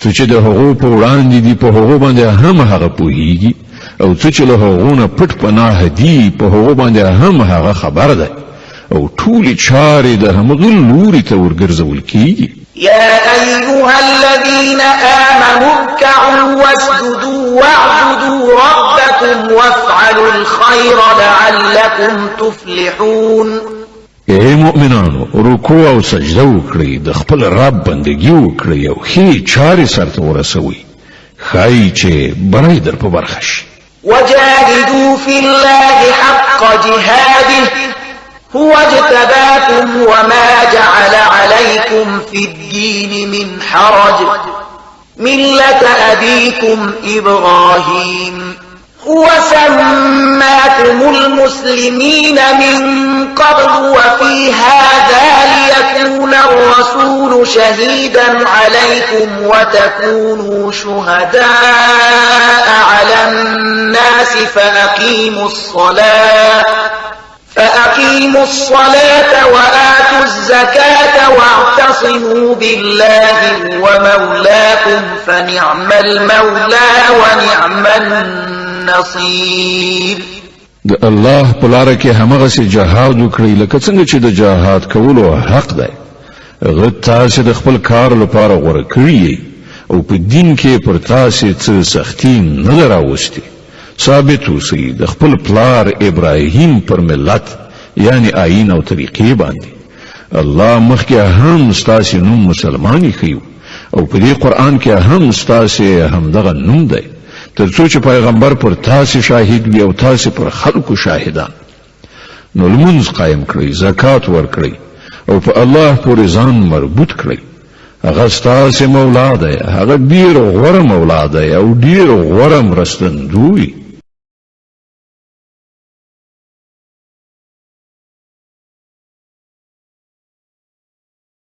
څه چې د هغو په وړاندې دي په هغو باندې هم هغه پوهیږي او څه چې له هغو نه پټ پناه دي په هغو باندې هم هغه خبر دی او ټولې چارې د همغه لوري ته ورګرځول کیږي. يا أيها الذين آمنوا اركعوا واسجدوا واعبدوا ربكم وافعلوا الخير لعلكم تفلحون. ای مؤمنانو رکوع او سجده وکړئ د خپل رب بندګي وکړئ او ښې چارې سرته ورسوئ ښایي چې بری در په برخه شي. وجاهدوا في الله حق جهاده هو اجتباكم وما جعل عليكم في الدين من حرج ملة أبيكم إبراهيم هو سماكم المسلمين من قبل وفي هذا ليكون الرسول شهيدا عليكم وتكونوا شهداء على الناس فأقيموا الصلاة وآتوا الزكاة واعتصموا بالله ومولاكم فنعم المولى ونعم النصير. د الله په لاره کې همغسې جهاد وکړئ لکه څنګه چې د جهاد کولو حق دی. هغه تاسې د خپل کار لپاره غوره کړي او په دین کې پر تاسې څه سختي نه ده راوستې. ثابت اوسئ د خپل پلار ابراهیم پر ملت یعنی آیین او طریقې باندې. الله مخکې هم ستاسې نوم مسلمان ایښی او په دې قرآن کې هم ستاسو هم دغه نوم دی ترڅو چې پیغمبر پر تاسو شاهد وي او تاسو پر خلکو شاهدان نو لمونځ قائم کړئ زکات ورکړئ او په الله پورې ځان مربوط کړئ هغه ستاسو مولا دی هغه ډیر غوره مولا دی او ډیر غوره مرستندوی